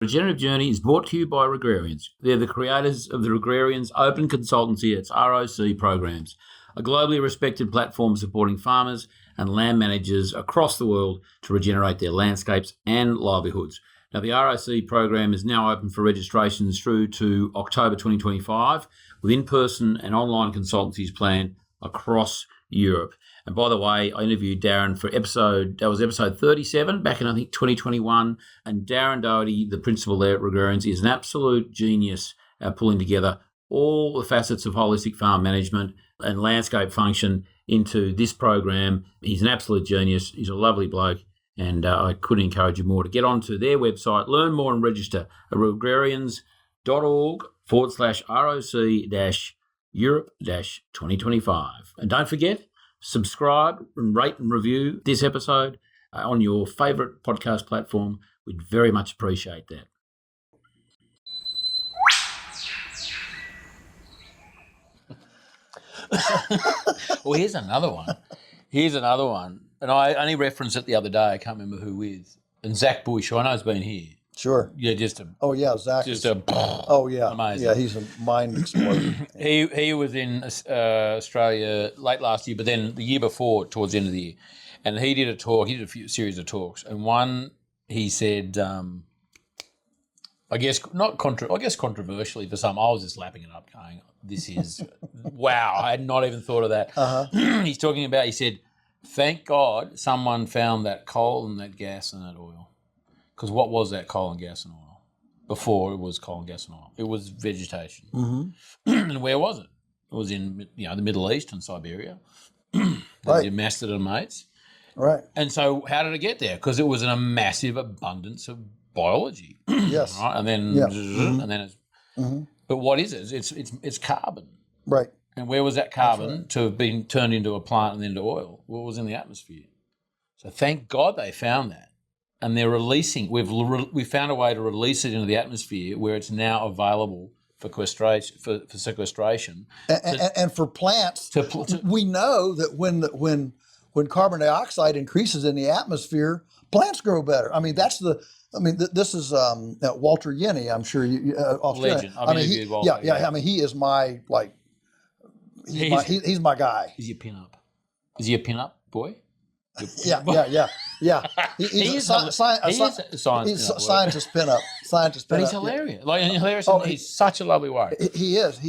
Speaker 3: Regenerative Journey is brought to you by Regrarians. They're the creators of the Regrarians Open Consultancy, its ROC programs, a globally respected platform supporting farmers and land managers across the world to regenerate their landscapes and livelihoods. Now, the ROC program is now open for registrations through to October 2025, with in-person and online consultancies planned across Europe. And by the way, I interviewed Darren for episode 37 back in, I think, 2021. And Darren Doherty, the principal there at Regrarians, is an absolute genius at pulling together all the facets of holistic farm management and landscape function into this program. He's an absolute genius. He's a lovely bloke. And I couldn't encourage you more to get onto their website, learn more and register at regrarians.org/ROC-Europe-2025. And don't forget, subscribe and rate and review this episode on your favourite podcast platform. We'd very much appreciate that. Well, here's another one. And I only referenced it the other day. I can't remember who with. And Zach Bush, who I know has been here.
Speaker 1: Sure.
Speaker 3: Yeah, just
Speaker 1: Zach.
Speaker 3: just
Speaker 1: is,
Speaker 3: amazing.
Speaker 1: Yeah, he's a mind exploder.
Speaker 3: He was in Australia late last year, but then the year before, towards the end of the year, and he did a talk. He did a series of talks, and one he said, I guess controversially for some, I was just lapping it up, going, "This is wow! I had not even thought of that." He's talking about. He said, "Thank God someone found that coal and that gas and that oil, because what was that coal and gas and oil?" Before it was coal and gas and oil. It was vegetation. And where was it? It was in the Middle East and Siberia.
Speaker 1: Right.
Speaker 3: Your mastodon mates.
Speaker 1: Right.
Speaker 3: And so how did it get there? Because it was in a massive abundance of biology.
Speaker 1: Yes.
Speaker 3: Right? And then and then it's but what is it? It's carbon.
Speaker 1: Right.
Speaker 3: And where was that carbon to have been turned into a plant and then to oil? Well, it was in the atmosphere. So thank God they found that. And they're releasing. We've found a way to release it into the atmosphere where it's now available for sequestration.
Speaker 1: And for plants, we know that when carbon dioxide increases in the atmosphere, plants grow better. I mean, this is Walter Yenny. I'm sure you
Speaker 3: legend.
Speaker 1: He is my he's my guy.
Speaker 3: Is he a pin-up? Is he a pin-up boy?
Speaker 1: Yeah. He's a scientist pin-up.
Speaker 3: But he's hilarious. He's such a lovely way.
Speaker 1: He is.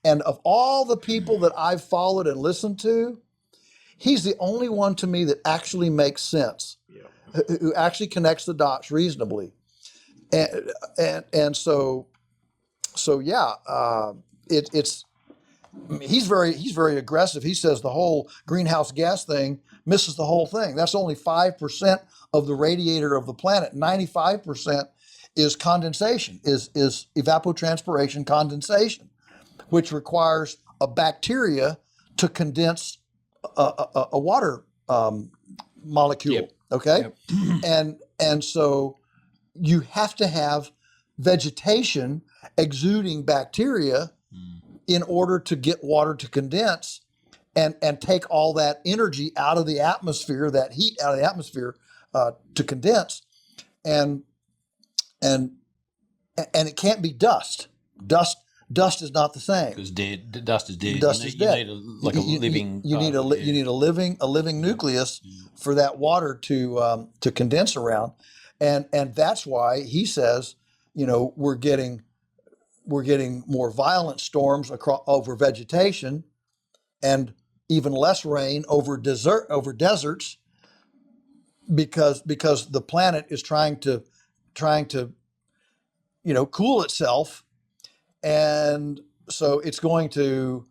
Speaker 1: And of all the people that I've followed and listened to, he's the only one to me that actually makes sense, who actually connects the dots reasonably. And so it's he's very aggressive. He says the whole greenhouse gas thing misses the whole thing. That's only 5% of the radiator of the planet. 95% is condensation, is evapotranspiration condensation, which requires a bacteria to condense a water molecule.
Speaker 3: Yep.
Speaker 1: Okay, yep. and so you have to have vegetation exuding bacteria in order to get water to condense and take all that energy out of the atmosphere, that heat out of the atmosphere to condense, and it can't be dust. Dust is not the same.
Speaker 3: Because dust is dead.
Speaker 1: Dust is dead.
Speaker 3: You need
Speaker 1: a living nucleus for that water to condense around, and that's why he says, we're getting more violent storms over vegetation, and even less rain over deserts, because the planet is trying to cool itself, and so it's going to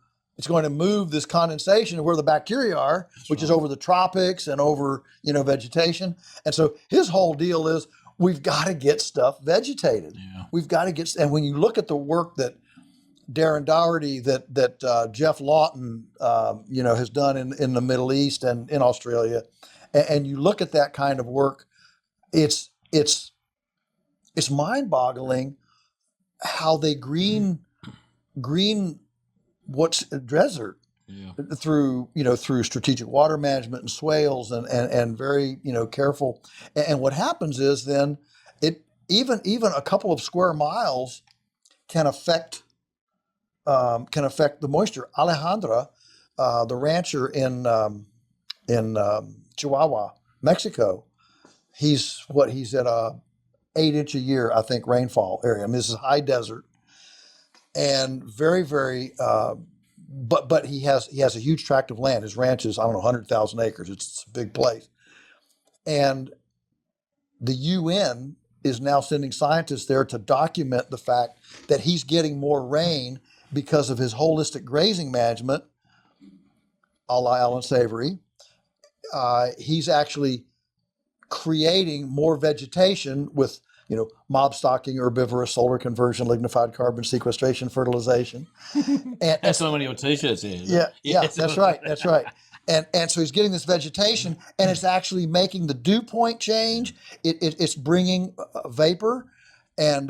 Speaker 1: move this condensation to where the bacteria are, which is over the tropics and over vegetation. And so his whole deal is we've got to get stuff vegetated.
Speaker 3: Yeah.
Speaker 1: We've got to get, and when you look at the work that Darren Doherty, that Jeff Lawton, has done in the Middle East and in Australia, and you look at that kind of work, it's mind-boggling how they green what's a desert through strategic water management and swales and very careful. And what happens is then it even a couple of square miles can affect the moisture. Alejandra, the rancher in Chihuahua, Mexico, he's at a 8-inch a year, I think, rainfall area. I mean, this is high desert, and very, very. But he has a huge tract of land. His ranch is 100,000 acres. It's a big place, and the UN is now sending scientists there to document the fact that he's getting more rain because of his holistic grazing management, a la Alan Savory. He's actually creating more vegetation with mob stocking, herbivorous, solar conversion, lignified carbon sequestration, fertilization. And
Speaker 3: that's one of your t-shirts here.
Speaker 1: Yeah, that's right. And so he's getting this vegetation, and it's actually making the dew point change. It's bringing vapor, and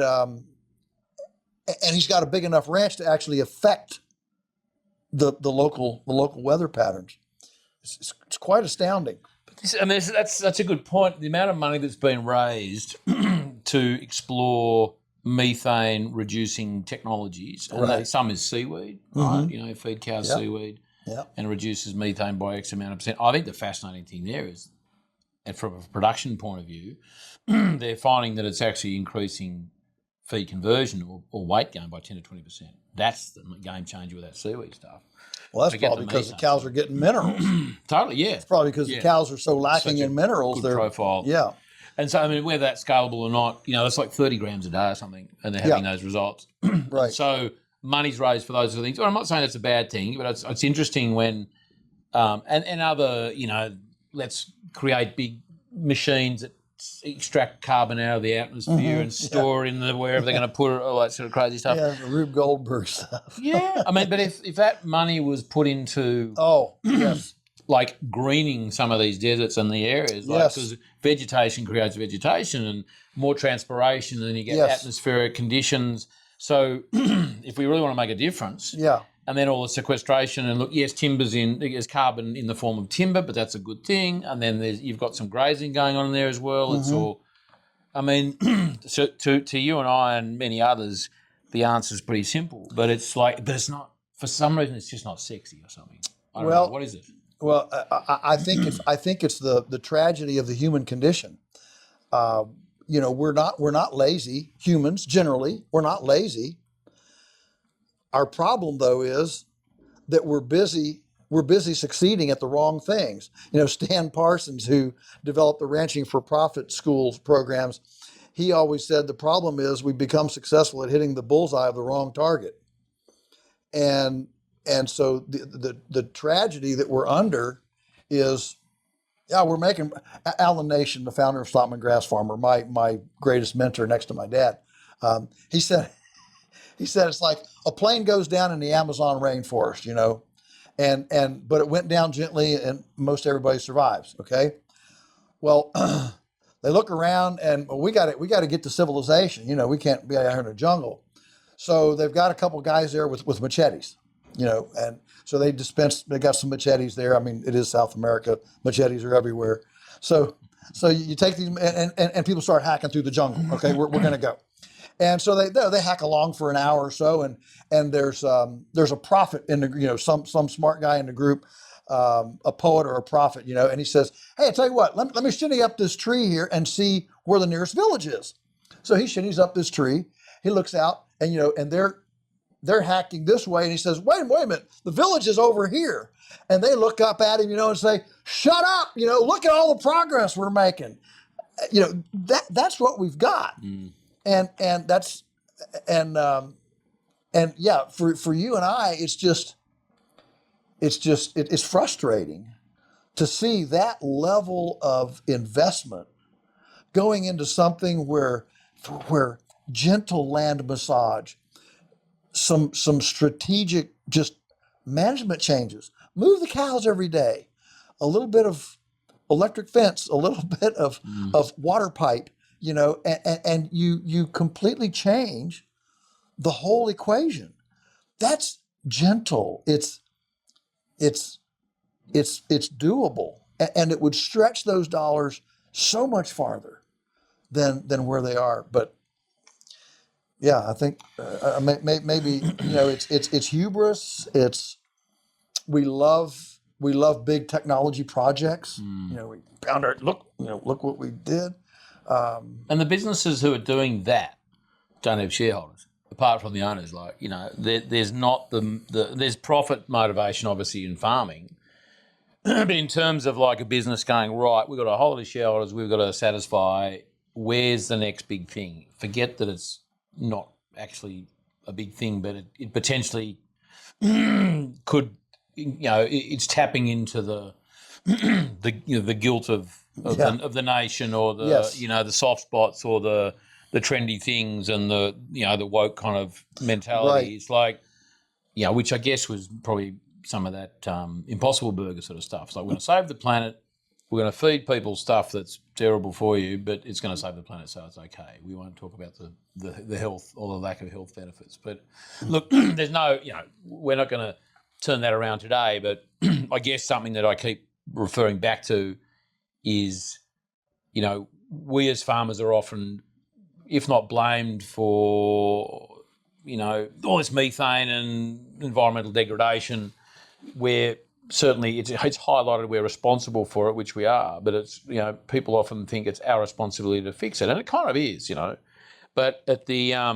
Speaker 1: he's got a big enough ranch to actually affect the local weather patterns. It's quite astounding.
Speaker 3: That's such a good point. The amount of money that's been raised to explore methane reducing technologies. And some is seaweed, right? You know, feed cows seaweed and reduces methane by X amount of percent. I think the fascinating thing there is, and from a production point of view, they're finding that it's actually increasing feed conversion or weight gain by 10 to 20%. That's the game changer with that seaweed stuff.
Speaker 1: Well, that's probably because the cows are getting minerals.
Speaker 3: Totally, yeah.
Speaker 1: It's probably because the cows are so lacking in minerals.
Speaker 3: Good profile.
Speaker 1: Yeah.
Speaker 3: And so, I mean, whether that's scalable or not, you know, it's like 30 grams a day or something, and they're having those results.
Speaker 1: Right.
Speaker 3: So money's raised for those sort of things. Well, I'm not saying it's a bad thing, but it's interesting when, and other, you know, let's create big machines that extract carbon out of the atmosphere and store it in the wherever they're going to put it, all that sort of crazy stuff.
Speaker 1: Yeah, the Rube Goldberg stuff.
Speaker 3: Yeah. I mean, but if that money was put into...
Speaker 1: Oh, yes.
Speaker 3: Like greening some of these deserts and the areas, like, because vegetation creates vegetation and more transpiration, and then you get atmospheric conditions. So if we really want to make a difference, and then all the sequestration and look, yes, there's carbon in the form of timber, but that's a good thing. And then you've got some grazing going on in there as well. It's all, I mean, so to you and I and many others, the answer is pretty simple, but it's like, but it's not, for some reason, it's just not sexy or something. I don't know. What is it?
Speaker 1: Well, I think it's the tragedy of the human condition. You know, we're not lazy humans generally. We're not lazy. Our problem, though, is that we're busy succeeding at the wrong things. You know, Stan Parsons, who developed the Ranching for Profit schools programs, he always said the problem is we become successful at hitting the bullseye of the wrong target. And so the tragedy that we're under is, we're making Alan Nation, the founder of Stockman Grass Farmer, my greatest mentor next to my dad. He said it's like a plane goes down in the Amazon rainforest, you know, but it went down gently and most everybody survives. Okay, well, they look around and we got to get to civilization. You know, we can't be out here in the jungle. So they've got a couple guys there with machetes. You know, and so they got some machetes there. I mean, it is South America. Machetes are everywhere. So you take these and people start hacking through the jungle. Okay, we're going to go. And so they hack along for an hour or so, and there's a prophet in the, you know, some smart guy in the group, a poet or a prophet, you know, and he says, hey, I tell you what, let me shinny up this tree here and see where the nearest village is. So he shinnies up this tree. He looks out, and you know, and they're hacking this way, and he says, wait a minute, the village is over here. And they look up at him, you know, and say, shut up, you know, look at all the progress we're making. You know, that's what we've got. And that's, and yeah, for you and I, it's frustrating to see that level of investment going into something where gentle land massage, some strategic just management changes, move the cows every day, a little bit of electric fence, a little bit of water pipe, you know, and you completely change the whole equation. That's gentle. It's doable, and it would stretch those dollars so much farther than where they are. But yeah, I think maybe, you know, it's hubris. We love big technology projects. You know, we found look what we did.
Speaker 3: And the businesses who are doing that don't have shareholders, apart from the owners. Like, you know, there's not there's profit motivation obviously in farming, but in terms of like a business going, right, we've got a whole lot of shareholders, we've got to satisfy. Where's the next big thing? Forget that it's not actually a big thing, but it potentially could, you know, it's tapping into the guilt of the nation, or the you know, the soft spots, or the trendy things, and the, you know, the woke kind of mentality. Right. It's like, you know, which I guess was probably some of that Impossible Burger sort of stuff. It's like, we're going to save the planet. We're going to feed people stuff that's terrible for you, but it's going to save the planet, so it's okay. We won't talk about the health or the lack of health benefits. But look, there's no, you know, we're not going to turn that around today. But I guess something that I keep referring back to is, you know, we as farmers are often if not blamed for, all this methane and environmental degradation, where certainly it's highlighted we're responsible for it, which we are, but it's, people often think it's our responsibility to fix it, and it kind of is, But at the at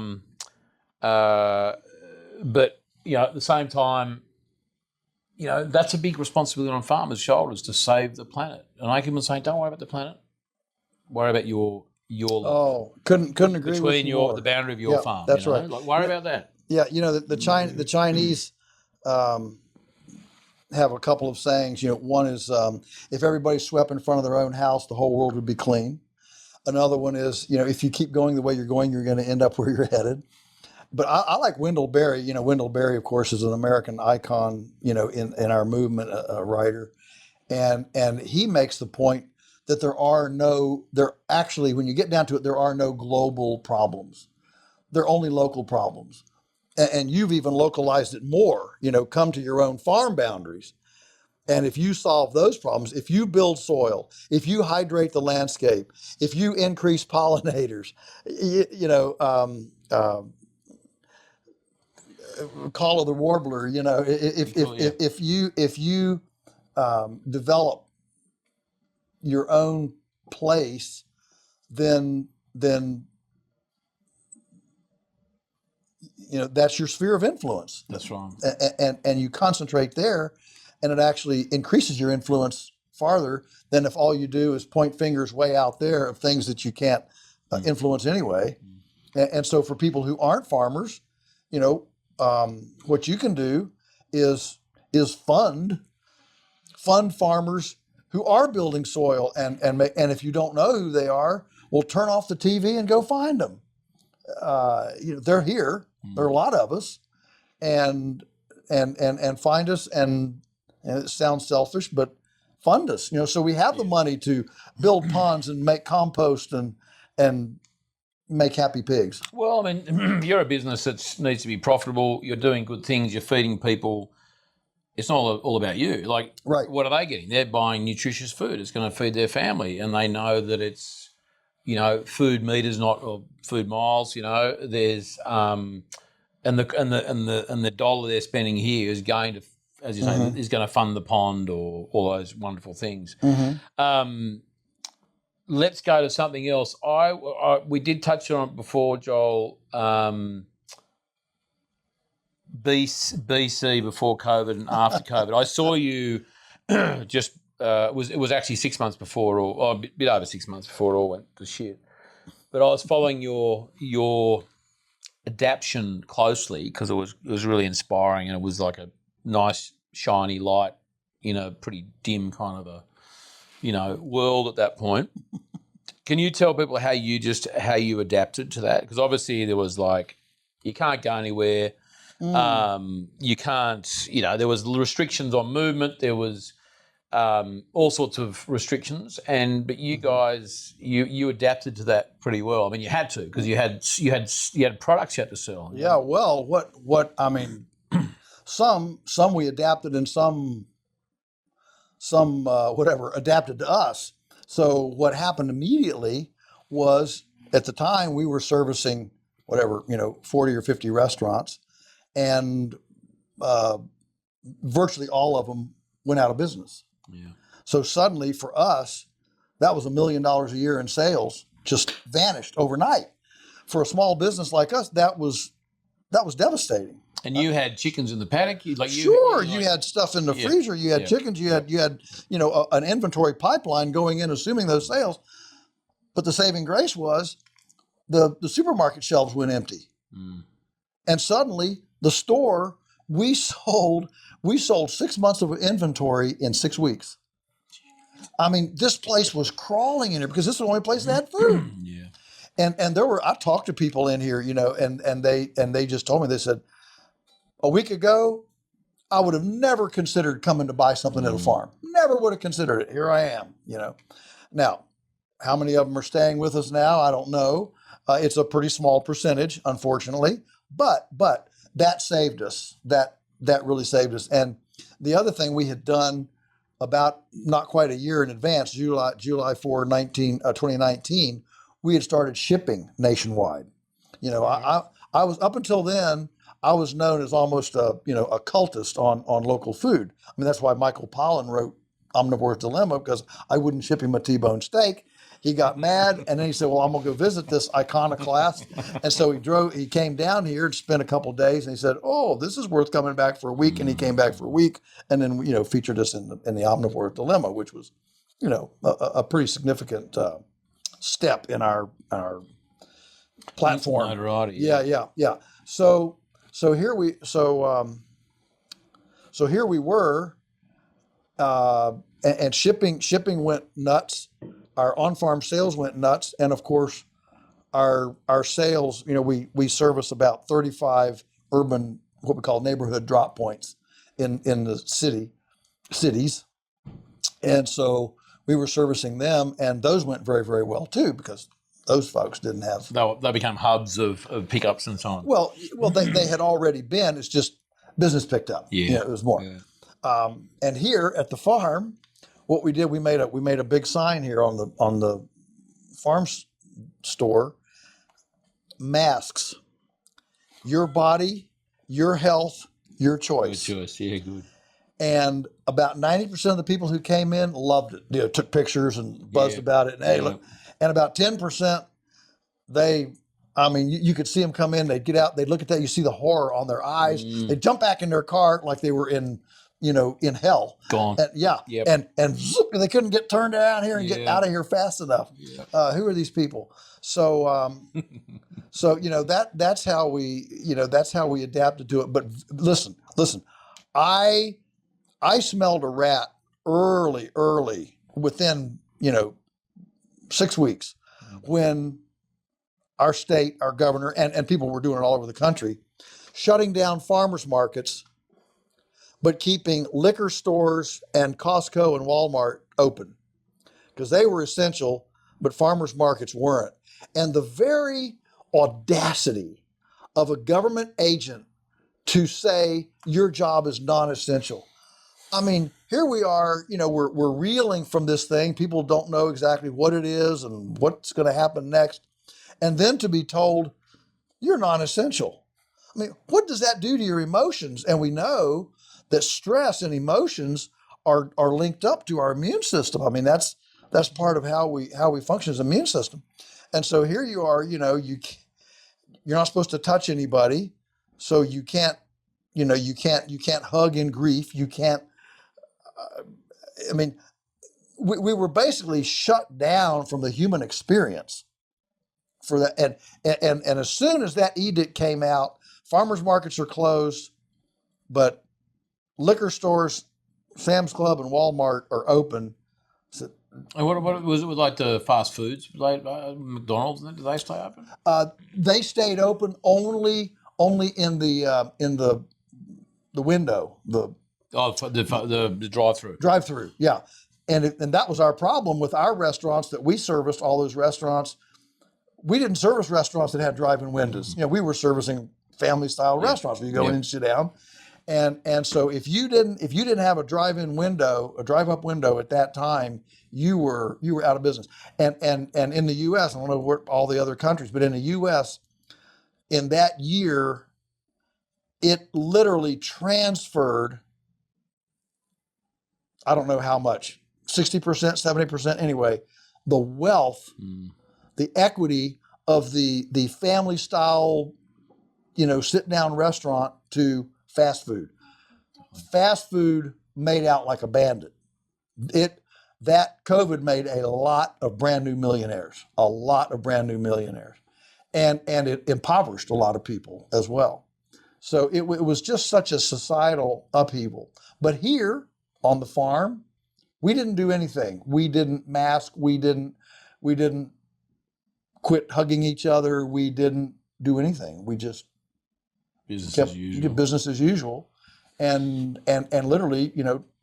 Speaker 3: the same time, that's a big responsibility on farmers' shoulders to save the planet. And I keep on saying, don't worry about the planet, worry about your life.
Speaker 1: Oh, couldn't agree with
Speaker 3: Between
Speaker 1: you more.
Speaker 3: the boundary of your farm.
Speaker 1: That's right.
Speaker 3: Like, worry about that.
Speaker 1: Yeah, the Chinese have a couple of sayings. One is if everybody swept in front of their own house, the whole world would be clean. Another one is, if you keep going the way you're going, you're going to end up where you're headed. But I like Wendell Berry. Wendell Berry, of course, is an American icon, in our movement, a writer. And he makes the point that when you get down to it, there are no global problems. They're only local problems. And you've even localized it more, come to your own farm boundaries. And if you solve those problems, if you build soil, if you hydrate the landscape, if you increase pollinators, call of the warbler, if you develop your own place, then that's your sphere of influence.
Speaker 3: That's right.
Speaker 1: And you concentrate there, and it actually increases your influence farther than if all you do is point fingers way out there of things that you can't influence anyway. And so for people who aren't farmers, what you can do is fund farmers who are building soil, and if you don't know who they are, well, turn off the TV and go find them. They're here. There are a lot of us, and find us, and it sounds selfish, but fund us. So we have the money to build ponds and make compost and make happy pigs.
Speaker 3: Well, I mean, you're a business that needs to be profitable. You're doing good things. You're feeding people. It's not all about you. Like,
Speaker 1: right.
Speaker 3: What are they getting? They're buying nutritious food. It's going to feed their family, and they know that it's, food meters, not or food miles. There's and the dollar they're spending here is going to, as you say, is going to fund the pond or all those wonderful things. Let's go to something else. We did touch on it before, Joel. BC, before COVID and after COVID. I saw you just it was actually 6 months before, or a bit over 6 months before it all went to shit. But I was following your adaptation closely because it was really inspiring, and it was like a nice shiny light in a pretty dim kind of a world at that point. Can you tell people how you adapted to that? Because obviously there was you can't go anywhere. You can't, there was restrictions on movement. There was all sorts of restrictions, but you guys, you adapted to that pretty well. I mean, you had to, because you had products you had to sell.
Speaker 1: Yeah. Well, what I mean, some we adapted, and some adapted to us. So what happened immediately was, at the time, we were servicing 40 or 50 restaurants, and virtually all of them went out of business.
Speaker 3: Yeah.
Speaker 1: So suddenly for us, that was $1 million a year in sales just vanished overnight. For a small business like us, that was devastating.
Speaker 3: And you had chickens in the paddock? You
Speaker 1: had stuff in the freezer. You had chickens. You had an inventory pipeline going in, assuming those sales. But the saving grace was the supermarket shelves went empty. And suddenly the store, we sold 6 months of inventory in 6 weeks. I mean, this place was crawling in here because this was the only place that had food.
Speaker 3: Yeah.
Speaker 1: And I talked to people in here, and they just told me, they said, a week ago, I would have never considered coming to buy something at a farm. Never would have considered it. Here I am, Now, how many of them are staying with us now? I don't know. It's a pretty small percentage, unfortunately, but that saved us. That really saved us. And the other thing we had done about not quite a year in advance, July 4, 2019, we had started shipping nationwide. You know, I was up until then, I was known as almost a cultist on local food. I mean, that's why Michael Pollan wrote Omnivore's Dilemma, because I wouldn't ship him a T-bone steak. He got mad, and then he said, well, I'm going to go visit this iconoclast. And so he came down here and spent a couple of days, and he said, oh, this is worth coming back for a week. And he came back for a week, and then, featured us in the Omnivore's Dilemma, which was, a pretty significant step in our platform.
Speaker 3: Notoriety.
Speaker 1: Yeah. So here we were, and shipping went nuts. Our on-farm sales went nuts, and of course, our sales. We service about 35 urban, what we call neighborhood drop points in the cities, and so we were servicing them, and those went very, very well too, because those folks didn't have.
Speaker 3: They became hubs of pickups and so on.
Speaker 1: Well, they had already been. It's just business picked up.
Speaker 3: Yeah,
Speaker 1: it was more.
Speaker 3: Yeah.
Speaker 1: And here at the farm, what we did, we made a big sign here on the farm store. Masks. Your body, your health, your choice.
Speaker 3: Your choice. Yeah, good.
Speaker 1: And about 90% of the people who came in loved it. Took pictures and buzzed about it. And hey, look. And about 10%, you could see them come in. They'd get out. They'd look at that. You see the horror on their eyes. They'd jump back in their car like they were in hell. Gone. And,
Speaker 3: Yep.
Speaker 1: And zoop, they couldn't get turned down here and get out of here fast enough. Yep. Who are these people? So, that's how we adapted to it. But listen, I smelled a rat early within, 6 weeks, when our state, our governor, and people were doing it all over the country, shutting down farmers markets, but keeping liquor stores and Costco and Walmart open, because they were essential, but farmers markets weren't. And the very audacity of a government agent to say your job is non-essential. I mean, here we are, we're reeling from this thing. People don't know exactly what it is and what's going to happen next. And then to be told, you're non-essential. I mean, what does that do to your emotions? And we know that stress and emotions are linked up to our immune system. I mean, that's part of how we function as an immune system. And so here you are, you're not supposed to touch anybody, so you can't hug in grief. You can't. We were basically shut down from the human experience for that. And as soon as that edict came out, farmers markets are closed, but liquor stores, Sam's Club and Walmart are open. So,
Speaker 3: and what was it with like the fast foods, like McDonald's? Did they stay open?
Speaker 1: They stayed open only in the window.
Speaker 3: The drive-through.
Speaker 1: Drive-through, yeah. And that was our problem with our restaurants that we serviced, all those restaurants. We didn't service restaurants that had drive-in windows. We were servicing family-style restaurants where you go in and sit down. And so if you didn't have a drive-in window, a drive-up window at that time, you were out of business. And in the U.S., I don't know what all the other countries, but in the U.S., in that year, it literally transferred, I don't know how much, 60%, 70% anyway, the wealth, the equity of the family style, sit down restaurant to fast food. Fast food made out like a bandit. That COVID made a lot of brand new millionaires, and it impoverished a lot of people as well. So it was just such a societal upheaval. But here on the farm, we didn't do anything. We didn't mask. We didn't quit hugging each other. We didn't do anything. We just did business as usual, and literally,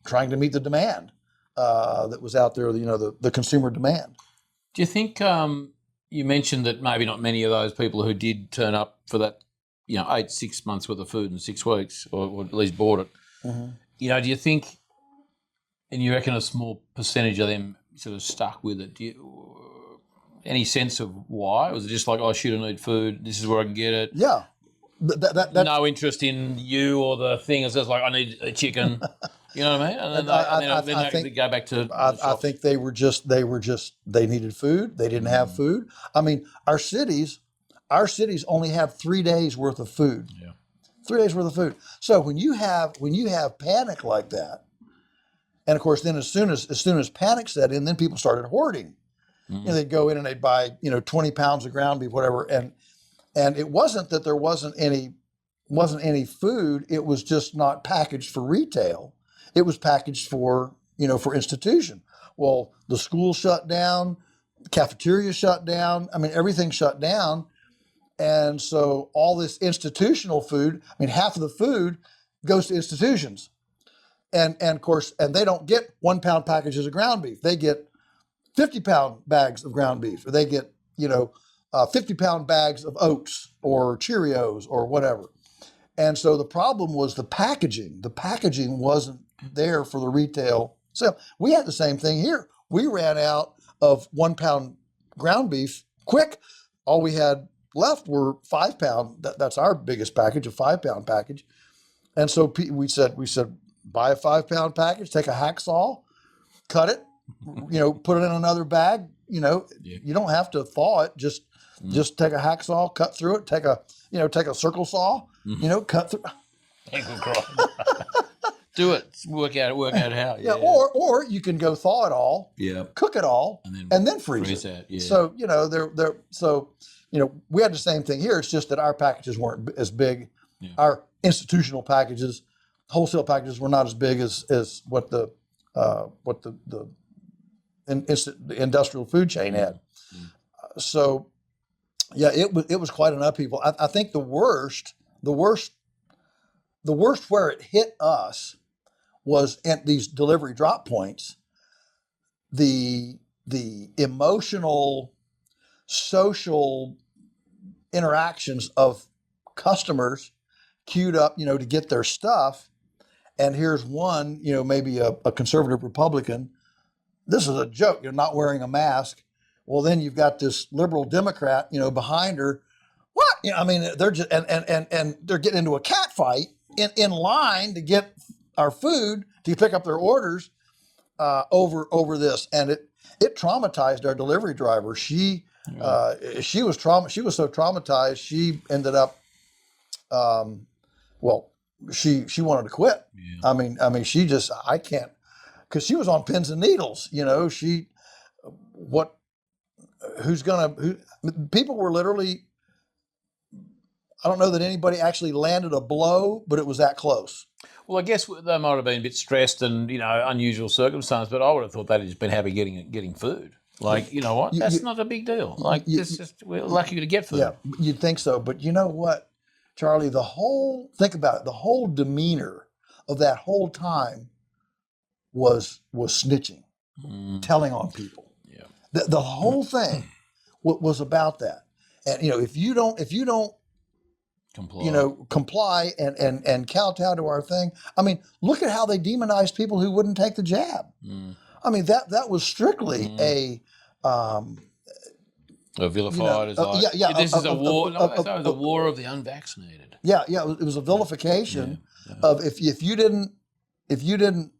Speaker 1: trying to meet the demand that was out there. The consumer demand.
Speaker 3: Do you think you mentioned that maybe not many of those people who did turn up for that, 6 months worth of food in 6 weeks, or at least bought it? Mm-hmm. Do you think, and you reckon a small percentage of them sort of stuck with it? any sense of why? Was it just like, oh, shoot, I need food. This is where I can get it.
Speaker 1: Yeah.
Speaker 3: No interest in you or the thing. It's just like, I need a chicken. You know what I mean? And then they go back to
Speaker 1: I think they needed food. They didn't have food. I mean, our cities only have 3 days worth of food.
Speaker 3: Yeah.
Speaker 1: 3 days worth of food. So when you have panic like that, and of course, then as soon as panic set in, then people started hoarding. They'd go in and they'd buy 20 pounds of ground beef, whatever, and it wasn't that there wasn't any food. It was just not packaged for retail. It was packaged for institution. Well, the school shut down, the cafeteria shut down. I mean, everything shut down. And so all this institutional food, I mean, half of the food goes to institutions. And of course, and they don't get 1 pound packages of ground beef. They get 50-pound bags of ground beef, or they get, 50-pound bags of oats or Cheerios or whatever. And so the problem was the packaging. The packaging wasn't there for the retail sale. We had the same thing here. We ran out of 1 pound ground beef quick. All we had left were 5 pound. That's our biggest package, a 5 pound package. And so we said, buy a 5 pound package, take a hacksaw, cut it, put it in another bag. You don't have to thaw it. Just take a hacksaw, cut through it. Take a circle saw. Cut through.
Speaker 3: Do it. Work out how.
Speaker 1: Yeah. Or you can go thaw it all.
Speaker 3: Yeah.
Speaker 1: Cook it all, and then freeze it.
Speaker 3: Yeah.
Speaker 1: So we had the same thing here. It's just that our packages weren't as big. Yeah. Our institutional packages, wholesale packages, were not as big as what the industrial food chain had. So, yeah, it was quite an upheaval. I think the worst where it hit us was at these delivery drop points. The emotional, social interactions of customers queued up, to get their stuff. And here's one, maybe a conservative Republican. This is a joke. You're not wearing a mask. Well, then you've got this liberal Democrat, behind her. What? They're just and they're getting into a cat fight in line to get our food to pick up their orders over this, and it traumatized our delivery driver. She was She was so traumatized. She ended up, she wanted to quit. Yeah. She just, I can't, because she was on pins and needles. People were literally, I don't know that anybody actually landed a blow, but it was that close.
Speaker 3: Well, I guess they might have been a bit stressed and, unusual circumstances, but I would have thought they'd just been happy getting food. Like, you know what? That's not a big deal. Like, we're lucky to get food.
Speaker 1: Yeah, you'd think so. But you know what, Charlie, think about it, the whole demeanor of that whole time was snitching, telling on people.
Speaker 3: Yeah.
Speaker 1: The whole thing was about that. And, if you don't comply and kowtow to our thing. Look at how they demonized people who wouldn't take the jab. That was strictly a
Speaker 3: vilified. This is a war. The war of the unvaccinated.
Speaker 1: Yeah, it was a vilification of if you didn't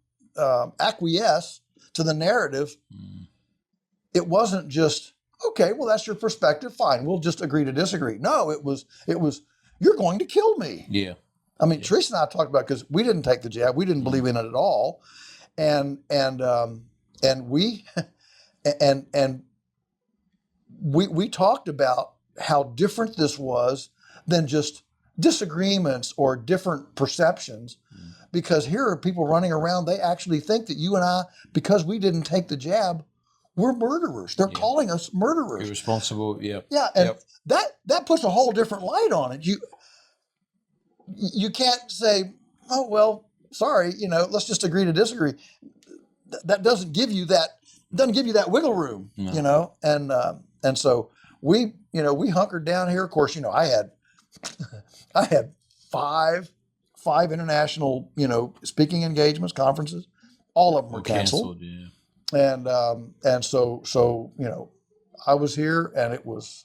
Speaker 1: acquiesce to the narrative. It wasn't just, okay, well, that's your perspective. Fine, we'll just agree to disagree. No, it was. You're going to kill me.
Speaker 3: Yeah.
Speaker 1: Teresa and I talked about, because we didn't take the jab. We didn't believe in it at all. And we talked about how different this was than just disagreements or different perceptions. Because here are people running around. They actually think that you and I, because we didn't take the jab, we're murderers. They're calling us murderers.
Speaker 3: Irresponsible, yeah.
Speaker 1: Yeah, and that puts a whole different light on it. You can't say, oh, well, sorry, let's just agree to disagree. That doesn't give you that wiggle room,
Speaker 3: No.
Speaker 1: And so we hunkered down here. Of course, I had five international, speaking engagements, conferences. All of them were canceled.
Speaker 3: Yeah.
Speaker 1: And so I was here, and it was.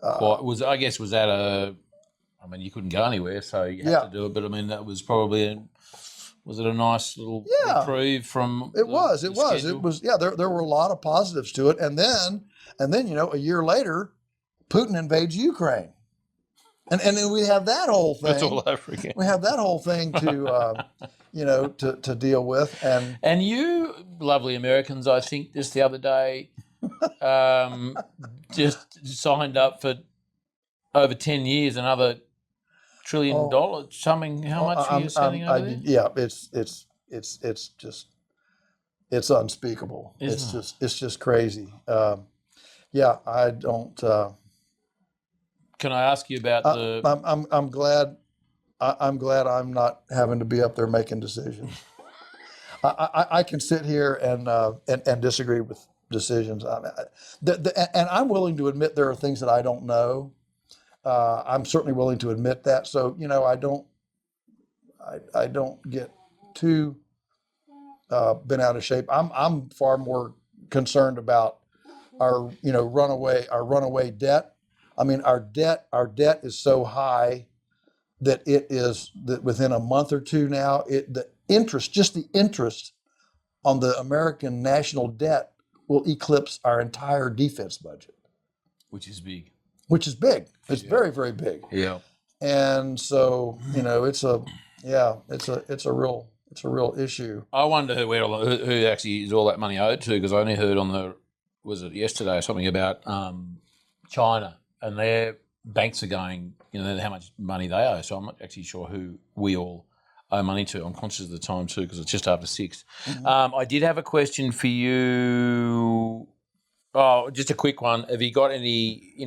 Speaker 3: Was that a? I mean, you couldn't go anywhere, so you had to do it. But I mean, that was probably. Was it a nice little reprieve from?
Speaker 1: It was. Yeah, there were a lot of positives to it, and then a year later, Putin invades Ukraine. And then we have that whole thing.
Speaker 3: That's all over again.
Speaker 1: We have that whole thing to, to deal with.
Speaker 3: And you, lovely Americans, I think just the other day, just signed up for over 10 years, another $1 trillion. Something. How much are you sending over there?
Speaker 1: Yeah, it's just unspeakable. It's just crazy. Yeah, I don't.
Speaker 3: Can I ask you about
Speaker 1: I'm glad. I'm glad I'm not having to be up there making decisions. I can sit here and disagree with decisions. And I'm willing to admit there are things that I don't know. I'm certainly willing to admit that. So I don't get too bent out of shape. I'm far more concerned about our runaway debt. I mean, our debt is so high that within a month or two now, the interest on the American national debt will eclipse our entire defense budget,
Speaker 3: which is big.
Speaker 1: It's very, very big.
Speaker 3: Yeah.
Speaker 1: And so it's a real issue.
Speaker 3: I wonder who actually is all that money owed to, because I only heard was it yesterday or something about China. And their banks are going, how much money they owe. So I'm not actually sure who we all owe money to. I'm conscious of the time too, because it's just after 6. Mm-hmm. I did have a question for you. Oh, just a quick one. Have you got any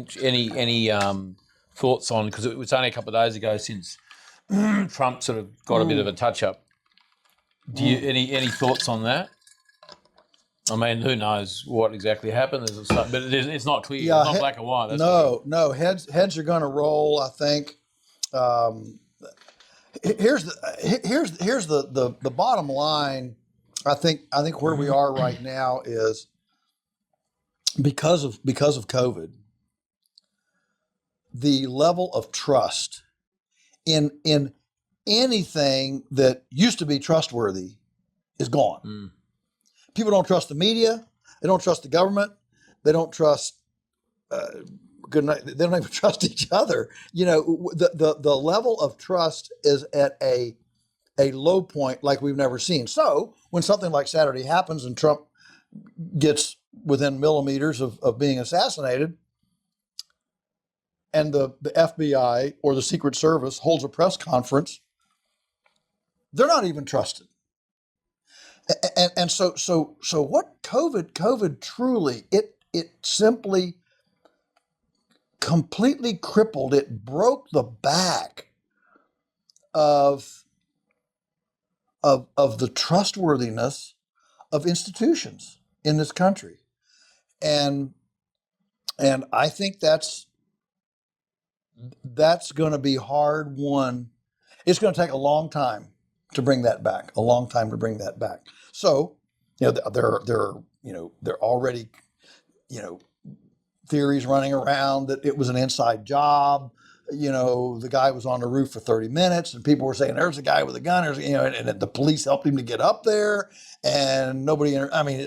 Speaker 3: thoughts on? Because it was only a couple of days ago since Trump sort of got a bit of a touch up. Do you any thoughts on that? I mean, who knows what exactly happened? But it's not clear. Yeah, it's not black and white.
Speaker 1: No. Heads are going to roll. I think. Here's the bottom line. I think where we are right now is because of COVID, the level of trust in anything that used to be trustworthy is gone. Mm. People don't trust the media. They don't trust the government. They don't trust. They don't even trust each other. The level of trust is at a low point like we've never seen. So when something like Saturday happens and Trump gets within millimeters of being assassinated, and the FBI or the Secret Service holds a press conference, they're not even trusted. And so what COVID truly, it simply completely crippled, it broke the back of the trustworthiness of institutions in this country. And I think that's going to be hard won. It's going to take a long time to bring that back. So, there are already, theories running around that it was an inside job. The guy was on the roof for 30 minutes and people were saying, there's a guy with a gun, and the police helped him to get up there and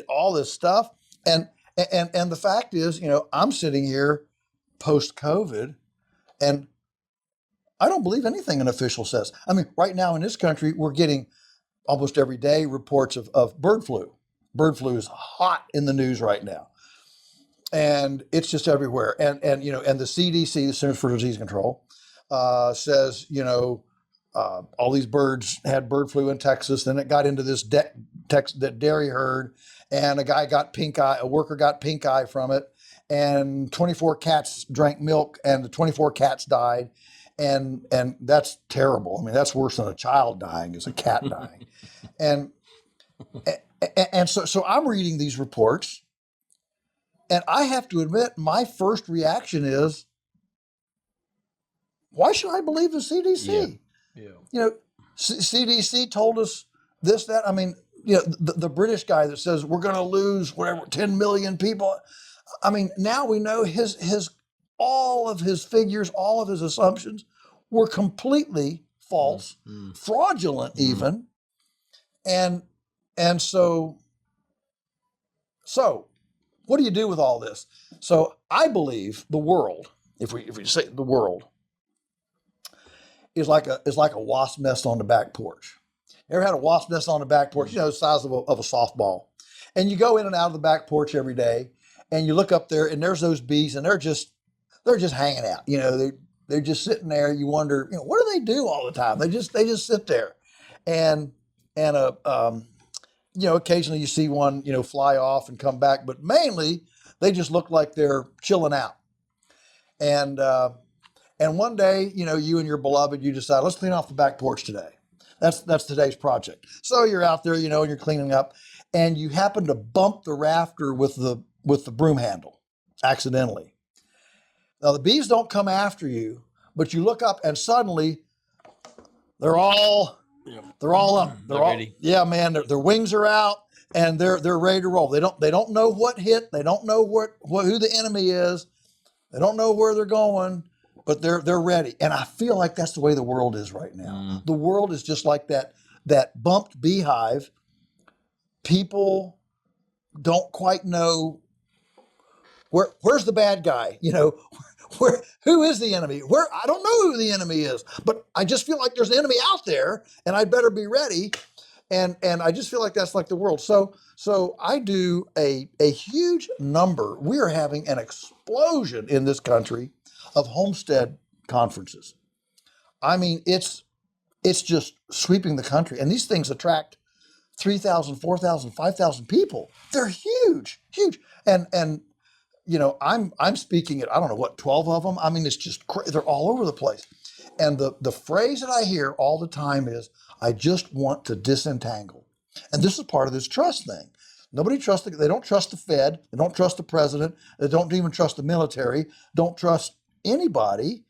Speaker 1: all this stuff. And the fact is, I'm sitting here post-COVID and I don't believe anything an official says. I mean, right now in this country, we're getting almost every day reports of bird flu. Bird flu is hot in the news right now. And it's just everywhere. And the CDC, the Centers for Disease Control, says, all these birds had bird flu in Texas. Then it got into this dairy herd, and a worker got pink eye from it, and 24 cats drank milk, and the 24 cats died. And that's terrible. I mean, that's worse than a child dying, is a cat dying. And so I'm reading these reports, and I have to admit, my first reaction is, why should I believe the CDC? Yeah. CDC told us this, that. I mean, the British guy that says we're going to lose 10 million people. I mean, now we know his all of his figures, all of his assumptions were completely false, fraudulent even. And so what do you do with all this? So I believe the world, if we say the world, is like a wasp nest on the back porch. Ever had a wasp nest on the back porch? You know, the size of a softball. And you go in and out of the back porch every day, and you look up there, and there's those bees, and they're just hanging out. You know, they're just sitting there. You wonder, you know, what do they do all the time? They just sit there, and you know, occasionally you see one, you know, fly off and come back, but mainly they just look like they're chilling out. And one day, you know, you and your beloved, you decide, let's clean off the back porch today. That's today's project. So you're out there, you know, and you're cleaning up, and you happen to bump the rafter with the broom handle accidentally. Now the bees don't come after you, but you look up and suddenly they're all up. They're all ready. Yeah, man. Their wings are out and they're ready to roll. They don't know what hit. They don't know who the enemy is. They don't know where they're going, but they're ready. And I feel like that's the way the world is right now. The world is just like that bumped beehive. People don't quite know where's the bad guy, you know, who is the enemy? I don't know who the enemy is, but I just feel like there's an enemy out there and I'd better be ready. And I just feel like that's like the world. So I do a huge number. We are having an explosion in this country of homestead conferences. I mean, it's just sweeping the country. And these things attract 3,000, 4,000, 5,000 people. They're huge. And you know, I'm speaking at, I don't know what, 12 of them. I mean, it's just they're all over the place. And the phrase that I hear all the time is, I just want to disentangle. And this is part of this trust thing. Nobody trusts they don't trust the Fed, they don't trust the president, they don't even trust the military, don't trust anybody.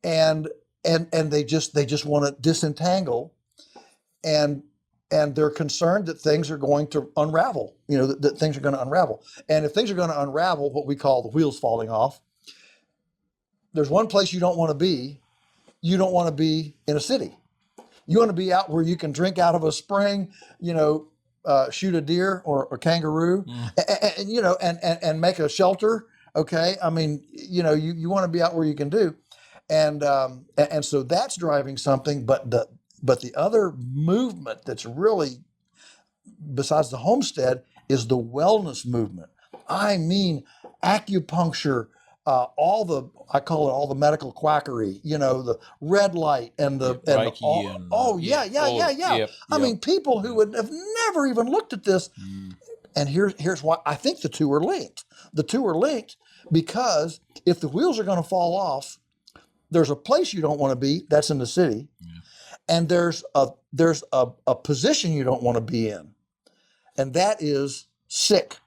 Speaker 1: And they just want to disentangle, and they're concerned that things are going to unravel, you know, that things are going to unravel. And if things are going to unravel, what we call the wheels falling off, there's one place you don't want to be. You don't want to be in a city. You want to be out where you can drink out of a spring, you know, shoot a deer or a kangaroo, and you know, and make a shelter. Okay, I mean, you know, you want to be out where you can do, and so that's driving something. But the other movement that's really, besides the homestead, is the wellness movement. I mean, acupuncture, I call it all the medical quackery, you know, the red light and the
Speaker 3: Yep,
Speaker 1: I mean, people who would have never even looked at this. And here's why I think the two are linked. The two are linked because if the wheels are going to fall off, there's a place you don't want to be, that's in the city. And there's a position you don't want to be in, and that is sick.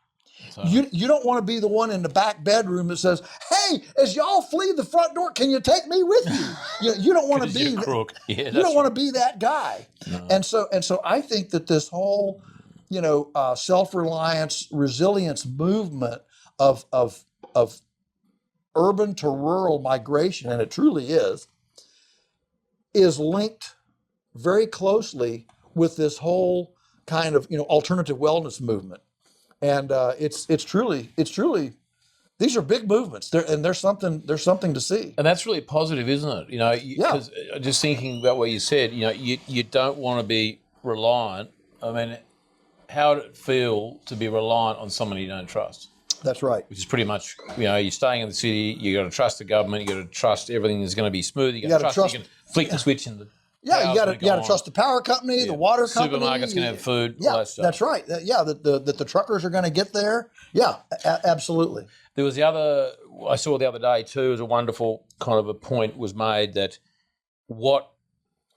Speaker 1: You don't want to be the one in the back bedroom that says, "Hey, as y'all flee the front door, can you take me with you?" You don't want to be
Speaker 3: crook.
Speaker 1: You don't want to be that guy. No. And so I think that this whole, you know, self-reliance, resilience movement of urban to rural migration, and it truly is linked very closely with this whole kind of, you know, alternative wellness movement. And it's truly these are big movements. There's something to see.
Speaker 3: And that's really positive, isn't it? You know, because just thinking about what you said, you know, you don't want to be reliant. I mean, how would it feel to be reliant on someone you don't trust?
Speaker 1: That's right.
Speaker 3: Which is pretty much, you know, you're staying in the city, you got to trust the government, you got to trust everything is going to be smooth, you got to trust you can flick the switch and the
Speaker 1: you got to trust the power company, the water company.
Speaker 3: Supermarket's going to have food, all that stuff.
Speaker 1: That's right. That the truckers are going to get there. Yeah, absolutely.
Speaker 3: There was I saw the other day too, was a wonderful kind of a point was made that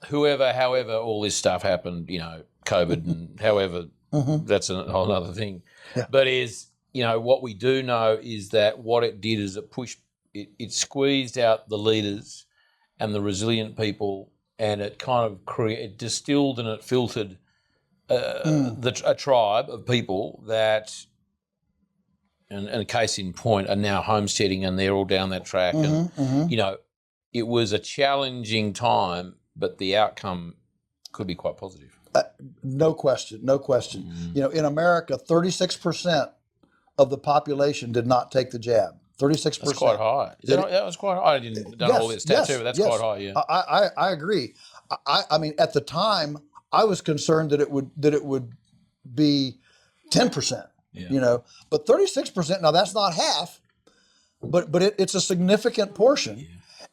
Speaker 3: however all this stuff happened, you know, COVID and however, that's a whole other thing. Yeah. But you know, what we do know is that what it did is it squeezed out the leaders and the resilient people, and it kind of it distilled and it filtered a tribe of people that and a case in point are now homesteading, and they're all down that track. And, it was a challenging time, but the outcome could be quite positive.
Speaker 1: No question. In America, 36% of the population did not take the jab. 36%.
Speaker 3: That's quite high. That was quite high. I didn't know all this stats too, but that's quite high. Yeah,
Speaker 1: I agree. I mean, at the time, I was concerned that it would be 10%. But 36%. Now that's not half, but it's a significant portion. Yeah.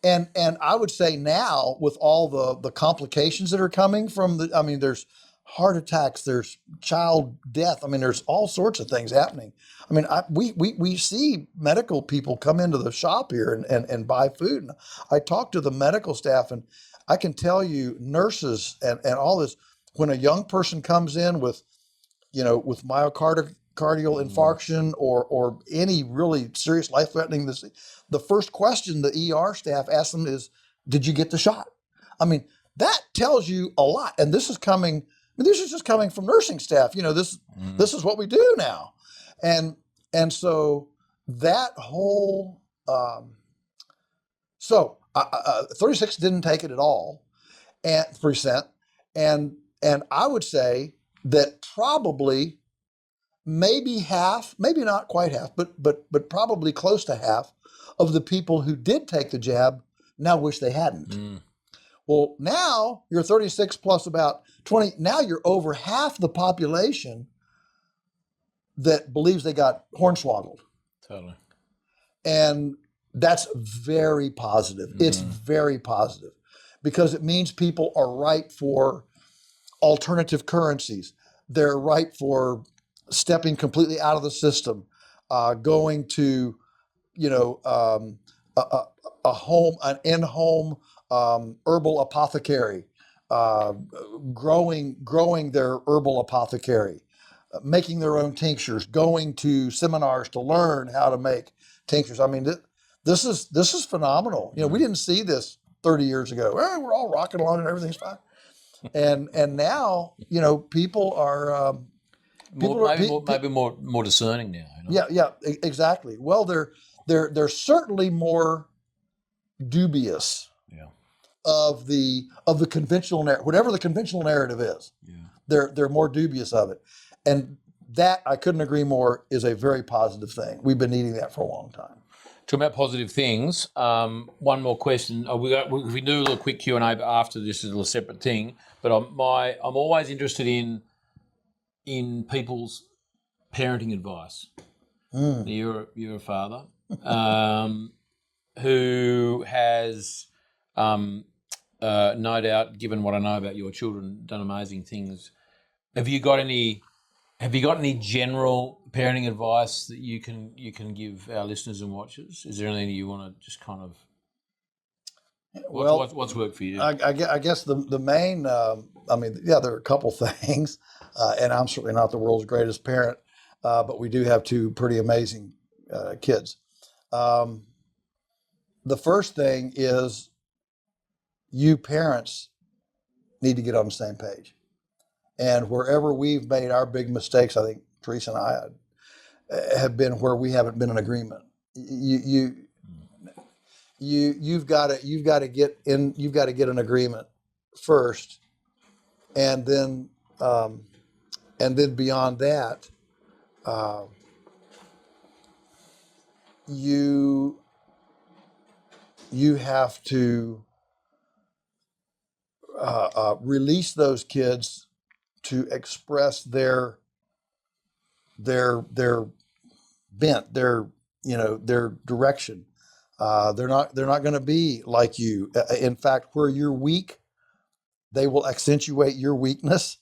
Speaker 1: And I would say now, with all the complications that are coming from there's heart attacks, there's child death. I mean, there's all sorts of things happening. I mean, we see medical people come into the shop here and buy food. And I talk to the medical staff, and I can tell you, nurses and all this, when a young person comes in with myocardial infarction or any really serious life-threatening, the first question the ER staff asks them is, did you get the shot? I mean, that tells you a lot. And this is just coming from nursing staff. This is what we do now. And so that whole, 36 didn't take it at all, and percent. And I would say that probably maybe half, maybe not quite half, but probably close to half of the people who did take the jab now wish they hadn't. Well, now you're 36 plus about 20. Now you're over half the population that believes they got hornswoggled.
Speaker 3: Totally.
Speaker 1: And that's very positive. It's very positive because it means people are ripe for alternative currencies. They're ripe for stepping completely out of the system, going to, a home, an in-home herbal apothecary, growing their herbal apothecary, making their own tinctures, going to seminars to learn how to make tinctures. I mean, this is phenomenal. We didn't see this 30 years ago. We're all rocking along and everything's fine. And now, people are
Speaker 3: maybe more discerning now.
Speaker 1: Yeah, exactly. Well, they're certainly more dubious of the conventional narrative, whatever the conventional narrative is. Yeah. They're more dubious of it, and that, I couldn't agree more, is a very positive thing. We've been needing that for a long time.
Speaker 3: Talking about positive things, one more question. We do a little quick Q&A after this, is a little separate thing. But I'm always interested in people's parenting advice. You're a father who has, no doubt, given what I know about your children, done amazing things. Have you got any general parenting advice that you can give our listeners and watchers? Is there anything you want to just kind of? What's worked for you?
Speaker 1: I guess the main. there are a couple things, and I'm certainly not the world's greatest parent, but we do have two pretty amazing kids. The first thing is, you parents need to get on the same page. And wherever we've made our big mistakes, I think Teresa and I have been where we haven't been in agreement. You've got to get an agreement first, and then beyond that, you have to release those kids to express their bent, their direction. They're not going to be like you. In fact, where you're weak, they will accentuate your weakness,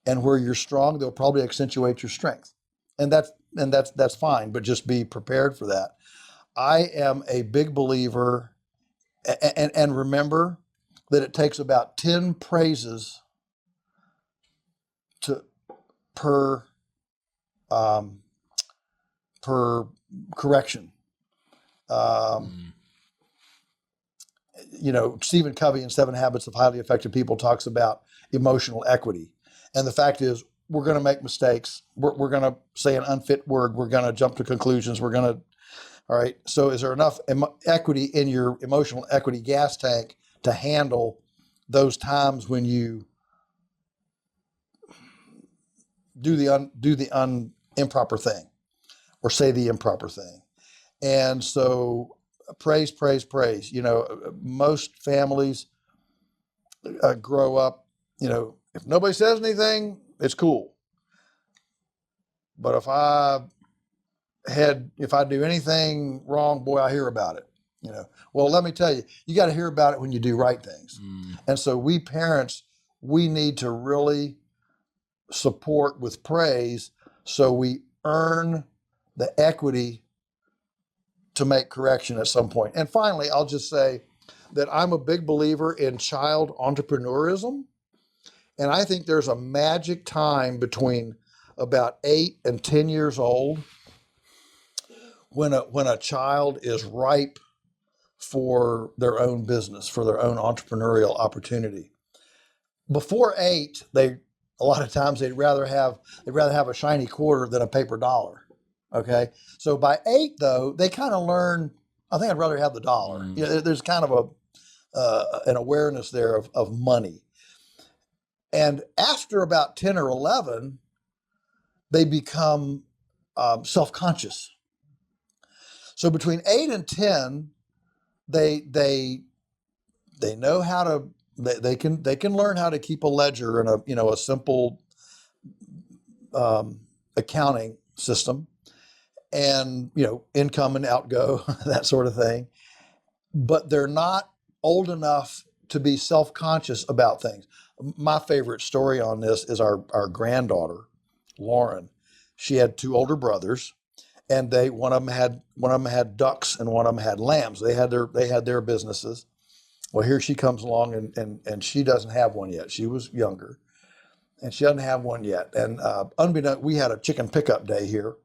Speaker 1: and where you're strong, they'll probably accentuate your strength. And that's fine, but just be prepared for that. I am a big believer, and remember that it takes about 10 praises per correction. Stephen Covey in 7 Habits of Highly Effective People talks about emotional equity. And the fact is, we're going to make mistakes. We're going to say an unfit word. We're going to jump to conclusions. All right. So is there enough equity in your emotional equity gas tank to handle those times when you do the improper thing or say the improper thing? And so praise. Most families grow up, if nobody says anything, it's cool. But if I do anything wrong, boy, I hear about it. Well, let me tell you, you got to hear about it when you do right things. And so we parents, we need to really support with praise so we earn the equity to make correction at some point. And finally, I'll just say that I'm a big believer in child entrepreneurism. And I think there's a magic time between about 8 and 10 years old when a child is ripe for their own business, for their own entrepreneurial opportunity. Before 8, a lot of times they'd rather have a shiny quarter than a paper dollar. Okay, so by 8 though, they kind of learn, I think I'd rather have the dollar. There's kind of an awareness there of money. And after about 10 or 11, they become self-conscious. So between 8 and 10, they know how to, they can learn how to keep a ledger and a simple accounting system, and income and outgo, that sort of thing. But they're not old enough to be self-conscious about things. My favorite story on this is our granddaughter, Lauren. She had 2 older brothers, and one of them had ducks and one of them had lambs. They had their businesses. Well, here she comes along and she doesn't have one yet. She was younger, and she doesn't have one yet. And unbeknownst, we had a chicken pickup day here,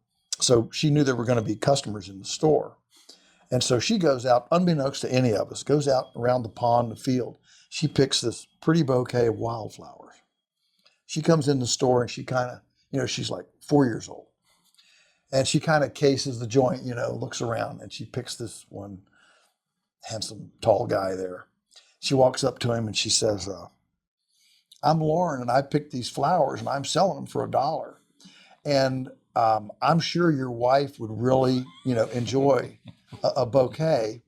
Speaker 1: so she knew there were going to be customers in the store. And so she goes out, unbeknownst to any of us, goes out around the pond, the field. She picks this pretty bouquet of wildflowers. She comes in the store and she kind of, she's like 4 years old. And she kind of cases the joint, looks around, and she picks this one handsome, tall guy there. She walks up to him and she says, I'm Lauren, and I picked these flowers and I'm selling them for $1. And I'm sure your wife would really, enjoy a bouquet.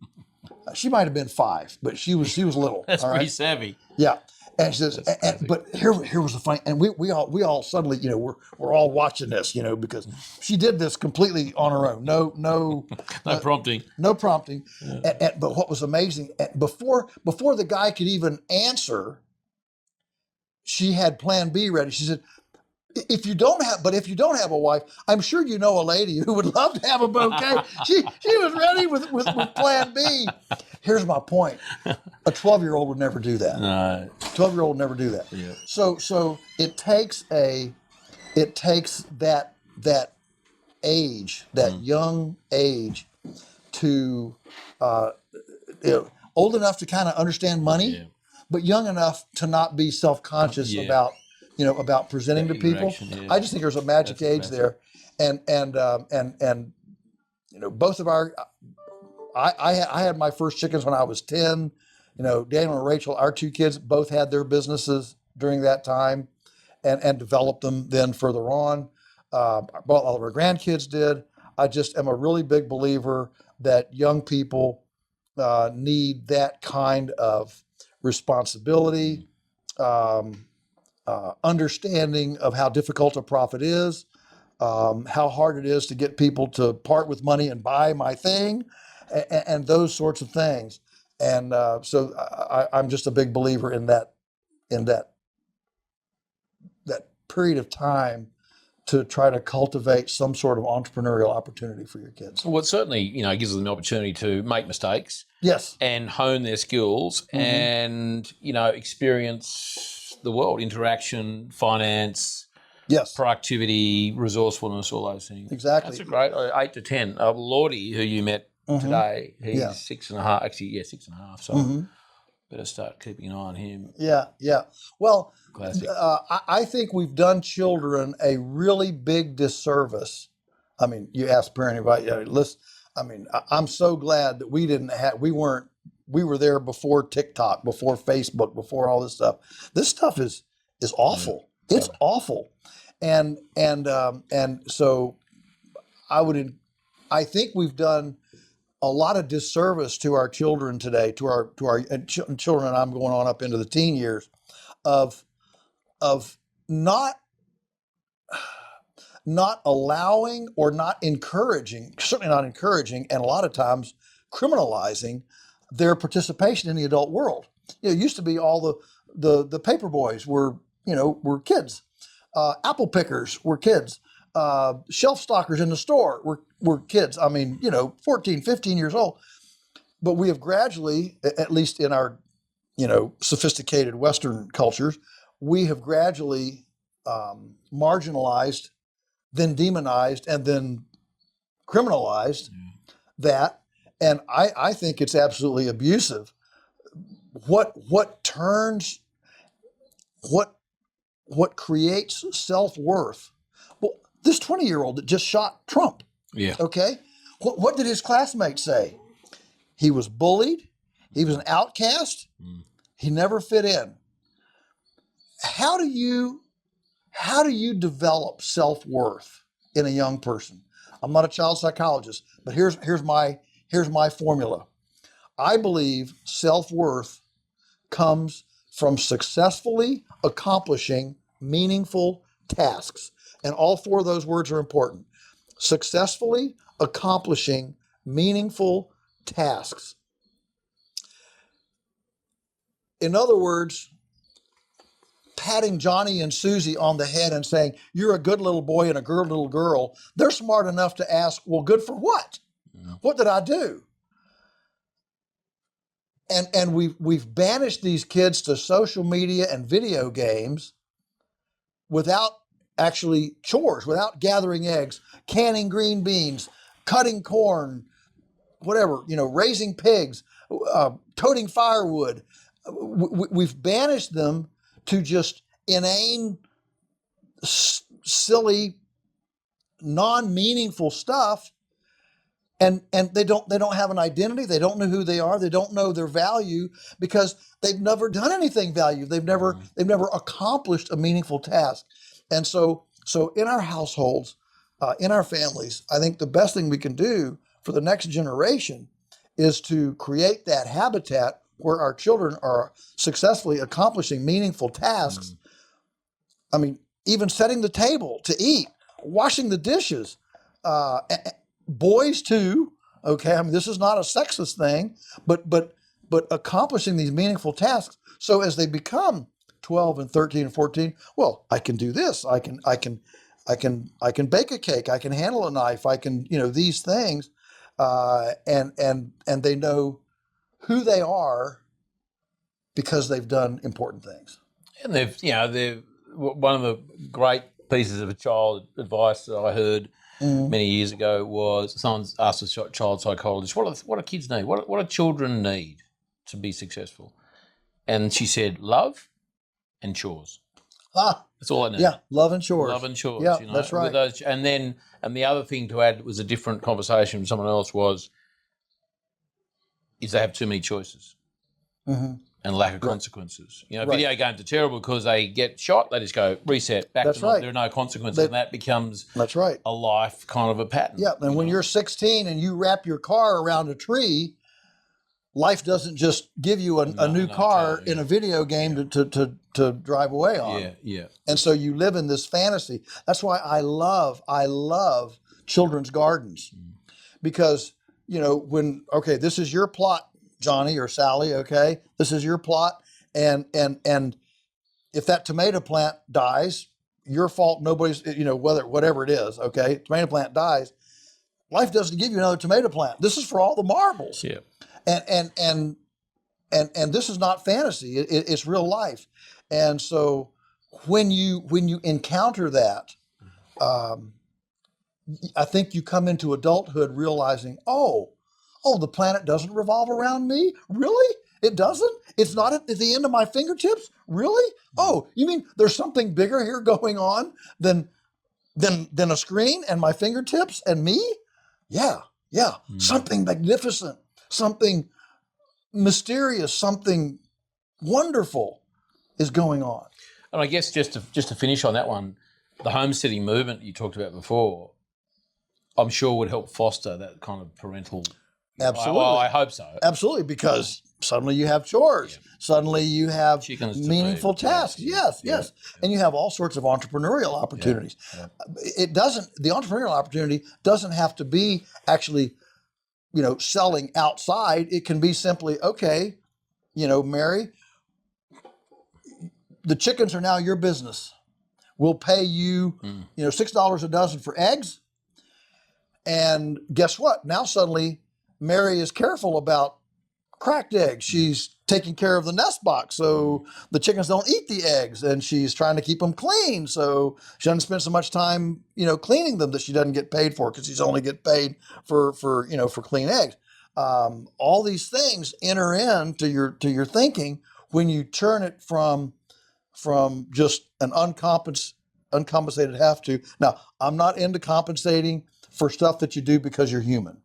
Speaker 1: She might have been 5, but she was little.
Speaker 3: That's
Speaker 1: all
Speaker 3: pretty
Speaker 1: right?
Speaker 3: savvy.
Speaker 1: Yeah. And she says, but here was the funny, and we all suddenly, we're all watching this, because she did this completely on her own. No
Speaker 3: prompting.
Speaker 1: No prompting. Yeah. But what was amazing, before the guy could even answer, she had plan B ready. She said, if you don't have a wife, I'm sure you know a lady who would love to have a bouquet. She was ready with plan B. Here's my point. A 12-year-old would never do that.
Speaker 3: No.
Speaker 1: 12-year-old would never do that.
Speaker 3: Yeah.
Speaker 1: So it takes that age, that young age, to old enough to kind of understand money, but young enough to not be self-conscious about presenting to people. Yeah. I just think there's a magic age there, and both of our. I had my first chickens when I was 10. Daniel and Rachel, our 2 kids, both had their businesses during that time, and developed them then further on. All of our grandkids did. I just am a really big believer that young people need that kind of responsibility, understanding of how difficult a profit is, how hard it is to get people to part with money and buy my thing, and those sorts of things. And so I'm just a big believer in that period of time to try to cultivate some sort of entrepreneurial opportunity for your kids.
Speaker 3: Well, it certainly, gives them the opportunity to make mistakes.
Speaker 1: Yes.
Speaker 3: And hone their skills, and, experience the world, interaction, finance,
Speaker 1: yes,
Speaker 3: productivity, resourcefulness, all those things.
Speaker 1: Exactly.
Speaker 3: That's a great 8 to 10. Lordy, who you met today, he's 6.5. Actually, 6.5. So Better start keeping an eye on him.
Speaker 1: Yeah. Well,
Speaker 3: Classic.
Speaker 1: I think we've done children a really big disservice. I mean, you ask parenting about, listen, I mean, I'm so glad that we were there before TikTok, before Facebook, before all this stuff. This stuff is awful. It's awful. And so I think we've done a lot of disservice to our children today, to our children, and I'm going on up into the teen years, of not allowing or not encouraging, certainly not encouraging, and a lot of times criminalizing their participation in the adult world. It used to be all the paper boys were kids, apple pickers were kids, shelf stockers in the store were kids. I mean, 14, 15 years old. But we have gradually, at least in our, sophisticated Western cultures, we have gradually marginalized, then demonized, and then criminalized that. And I think it's absolutely abusive. What creates self-worth? Well, this 20-year-old that just shot Trump.
Speaker 3: Yeah.
Speaker 1: Okay. What did his classmates say? He was bullied. He was an outcast. He never fit in. How do you develop self-worth in a young person? I'm not a child psychologist, but here's my formula. I believe self-worth comes from successfully accomplishing meaningful tasks. And all four of those words are important. Successfully accomplishing meaningful tasks. In other words, patting Johnny and Susie on the head and saying, you're a good little boy and a good little girl, they're smart enough to ask, well, good for what? Yeah. What did I do? And we've banished these kids to social media and video games without actually chores, without gathering eggs, canning green beans, cutting corn, whatever, raising pigs, toting firewood. We've banished them to just inane, silly, non-meaningful stuff. And they don't have an identity. They don't know who they are. They don't know their value because they've never done anything valuable. They've never accomplished a meaningful task. And so in our households, in our families, I think the best thing we can do for the next generation is to create that habitat where our children are successfully accomplishing meaningful tasks. I mean, even setting the table to eat, washing the dishes, boys too. Okay, I mean, this is not a sexist thing, but accomplishing these meaningful tasks. So as they become 12 and 13 and 14, well, I can do this. I can bake a cake. I can handle a knife. I can, these things, and they know who they are because they've done important things.
Speaker 3: And they've one of the great pieces of child advice that I heard many years ago was someone's asked a child psychologist, what do kids need? What do children need to be successful? And she said, love and chores. That's all I need.
Speaker 1: Yeah, love and chores.
Speaker 3: Love and chores.
Speaker 1: Yeah, that's right.
Speaker 3: And the other thing to add was a different conversation from someone else is they have too many choices and lack of consequences. Video games are terrible because they get shot, they just go reset, back to normal. There are no consequences, and that becomes a life kind of a pattern.
Speaker 1: Yeah, and when you're 16 and you wrap your car around a tree, life doesn't just give you a new car in a video game to drive away on.
Speaker 3: Yeah.
Speaker 1: And so you live in this fantasy. That's why I love children's gardens. Because, this is your plot, Johnny or Sally, okay? This is your plot. And if that tomato plant dies, your fault, nobody's, whatever it is, okay? Tomato plant dies. Life doesn't give you another tomato plant. This is for all the marbles.
Speaker 3: Yeah.
Speaker 1: And this is not fantasy. It's real life. And so when you encounter that, I think you come into adulthood realizing, oh, the planet doesn't revolve around me? Really? It doesn't? It's not at the end of my fingertips? Really? Oh, you mean there's something bigger here going on than a screen and my fingertips and me? Yeah. Something magnificent, something mysterious, something wonderful is going on.
Speaker 3: And I guess just to finish on that one, the homesteading movement you talked about before, I'm sure would help foster that kind of parental.
Speaker 1: Absolutely.
Speaker 3: I hope so.
Speaker 1: Absolutely, because suddenly you have chores. Yeah. Suddenly you have meaningful tasks. Yes. And you have all sorts of entrepreneurial opportunities. Yeah. The entrepreneurial opportunity doesn't have to be actually, selling outside. It can be simply, okay, Mary, the chickens are now your business. We'll pay you, $6 a dozen for eggs. And guess what? Now suddenly Mary is careful about cracked eggs. She's taking care of the nest box so the chickens don't eat the eggs, and she's trying to keep them clean so she doesn't spend so much time, cleaning them that she doesn't get paid for, because she's only get paid for clean eggs. All these things enter into your thinking when you turn it from just an uncompensated have to. Now, I'm not into compensating for stuff that you do because you're human.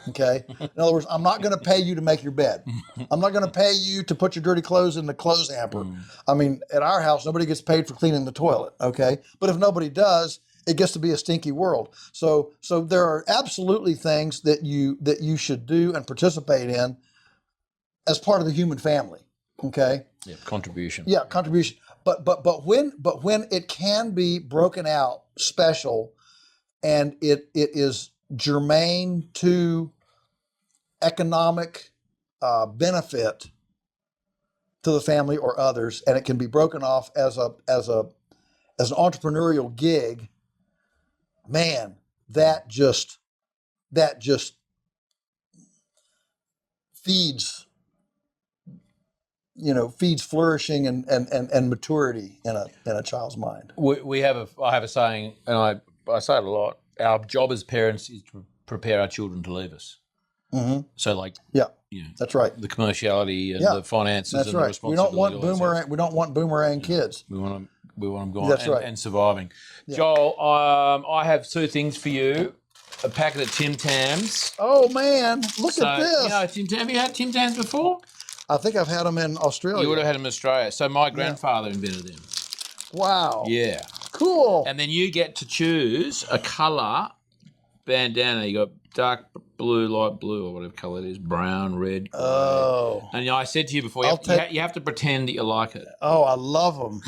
Speaker 1: Okay. In other words, I'm not going to pay you to make your bed. I'm not going to pay you to put your dirty clothes in the clothes hamper. I mean, at our house, nobody gets paid for cleaning the toilet. Okay. But if nobody does, it gets to be a stinky world. So there are absolutely things that you should do and participate in as part of the human family. Okay.
Speaker 3: Yeah. Contribution.
Speaker 1: Yeah. Contribution. But when it can be broken out special, and it is germane to economic benefit to the family or others, and it can be broken off as an entrepreneurial gig, man, that just feeds flourishing and maturity in a child's mind.
Speaker 3: I have a saying, and I say it a lot. Our job as parents is to prepare our children to leave us. Mm-hmm. So,
Speaker 1: that's right.
Speaker 3: The commerciality and the finances.
Speaker 1: That's
Speaker 3: and
Speaker 1: right.
Speaker 3: The responsibility.
Speaker 1: We don't want boomerang kids.
Speaker 3: We want them gone.
Speaker 1: That's right.
Speaker 3: And surviving. Yeah. Joel, I have two things for you. A packet of Tim Tams.
Speaker 1: Oh man, look at this.
Speaker 3: Tim Tam. Have you had Tim Tams before?
Speaker 1: I think I've had them in Australia.
Speaker 3: You would have had them in Australia. So my grandfather invented them.
Speaker 1: Wow.
Speaker 3: Yeah.
Speaker 1: Cool.
Speaker 3: And then you get to choose a colour bandana. You got dark blue, light blue, or whatever colour it is, brown, red. Grey.
Speaker 1: Oh.
Speaker 3: And I said to you before, you have to pretend that you like it.
Speaker 1: Oh, I love them.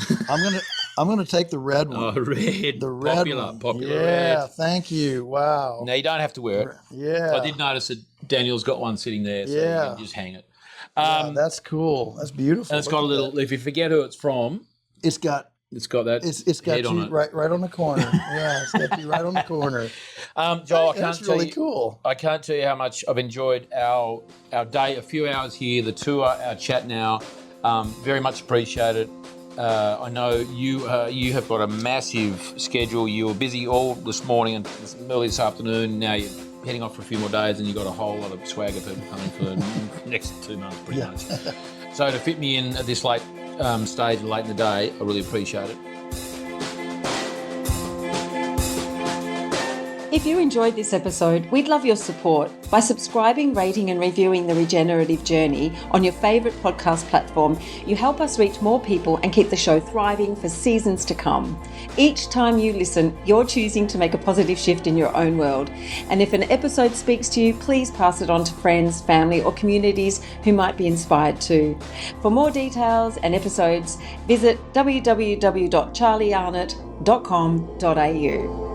Speaker 1: I'm gonna take the red one.
Speaker 3: Oh, red. The red popular red.
Speaker 1: Yeah, thank you. Wow.
Speaker 3: No, you don't have to wear it.
Speaker 1: Yeah.
Speaker 3: I did notice that Daniel's got one sitting there, so you can just hang it.
Speaker 1: That's cool. That's beautiful.
Speaker 3: And it's got a little. If you forget who it's from,
Speaker 1: it's got that. It's got
Speaker 3: head
Speaker 1: you
Speaker 3: on it.
Speaker 1: right on the corner. Yeah, it's got you right on the corner.
Speaker 3: Joel,
Speaker 1: that's really cool.
Speaker 3: I can't tell you how much I've enjoyed our day. A few hours here, the tour, our chat now. Very much appreciated. I know you have got a massive schedule. You were busy all this morning and early this afternoon. Now you're heading off for a few more days, and you've got a whole lot of swagger people coming for the next 2 months, pretty much. So to fit me in at this late stage, late in the day, I really appreciate it.
Speaker 2: If you enjoyed this episode, we'd love your support. By subscribing, rating and reviewing The Regenerative Journey on your favourite podcast platform, you help us reach more people and keep the show thriving for seasons to come. Each time you listen, you're choosing to make a positive shift in your own world. And if an episode speaks to you, please pass it on to friends, family or communities who might be inspired too. For more details and episodes, visit www.charliearnott.com.au.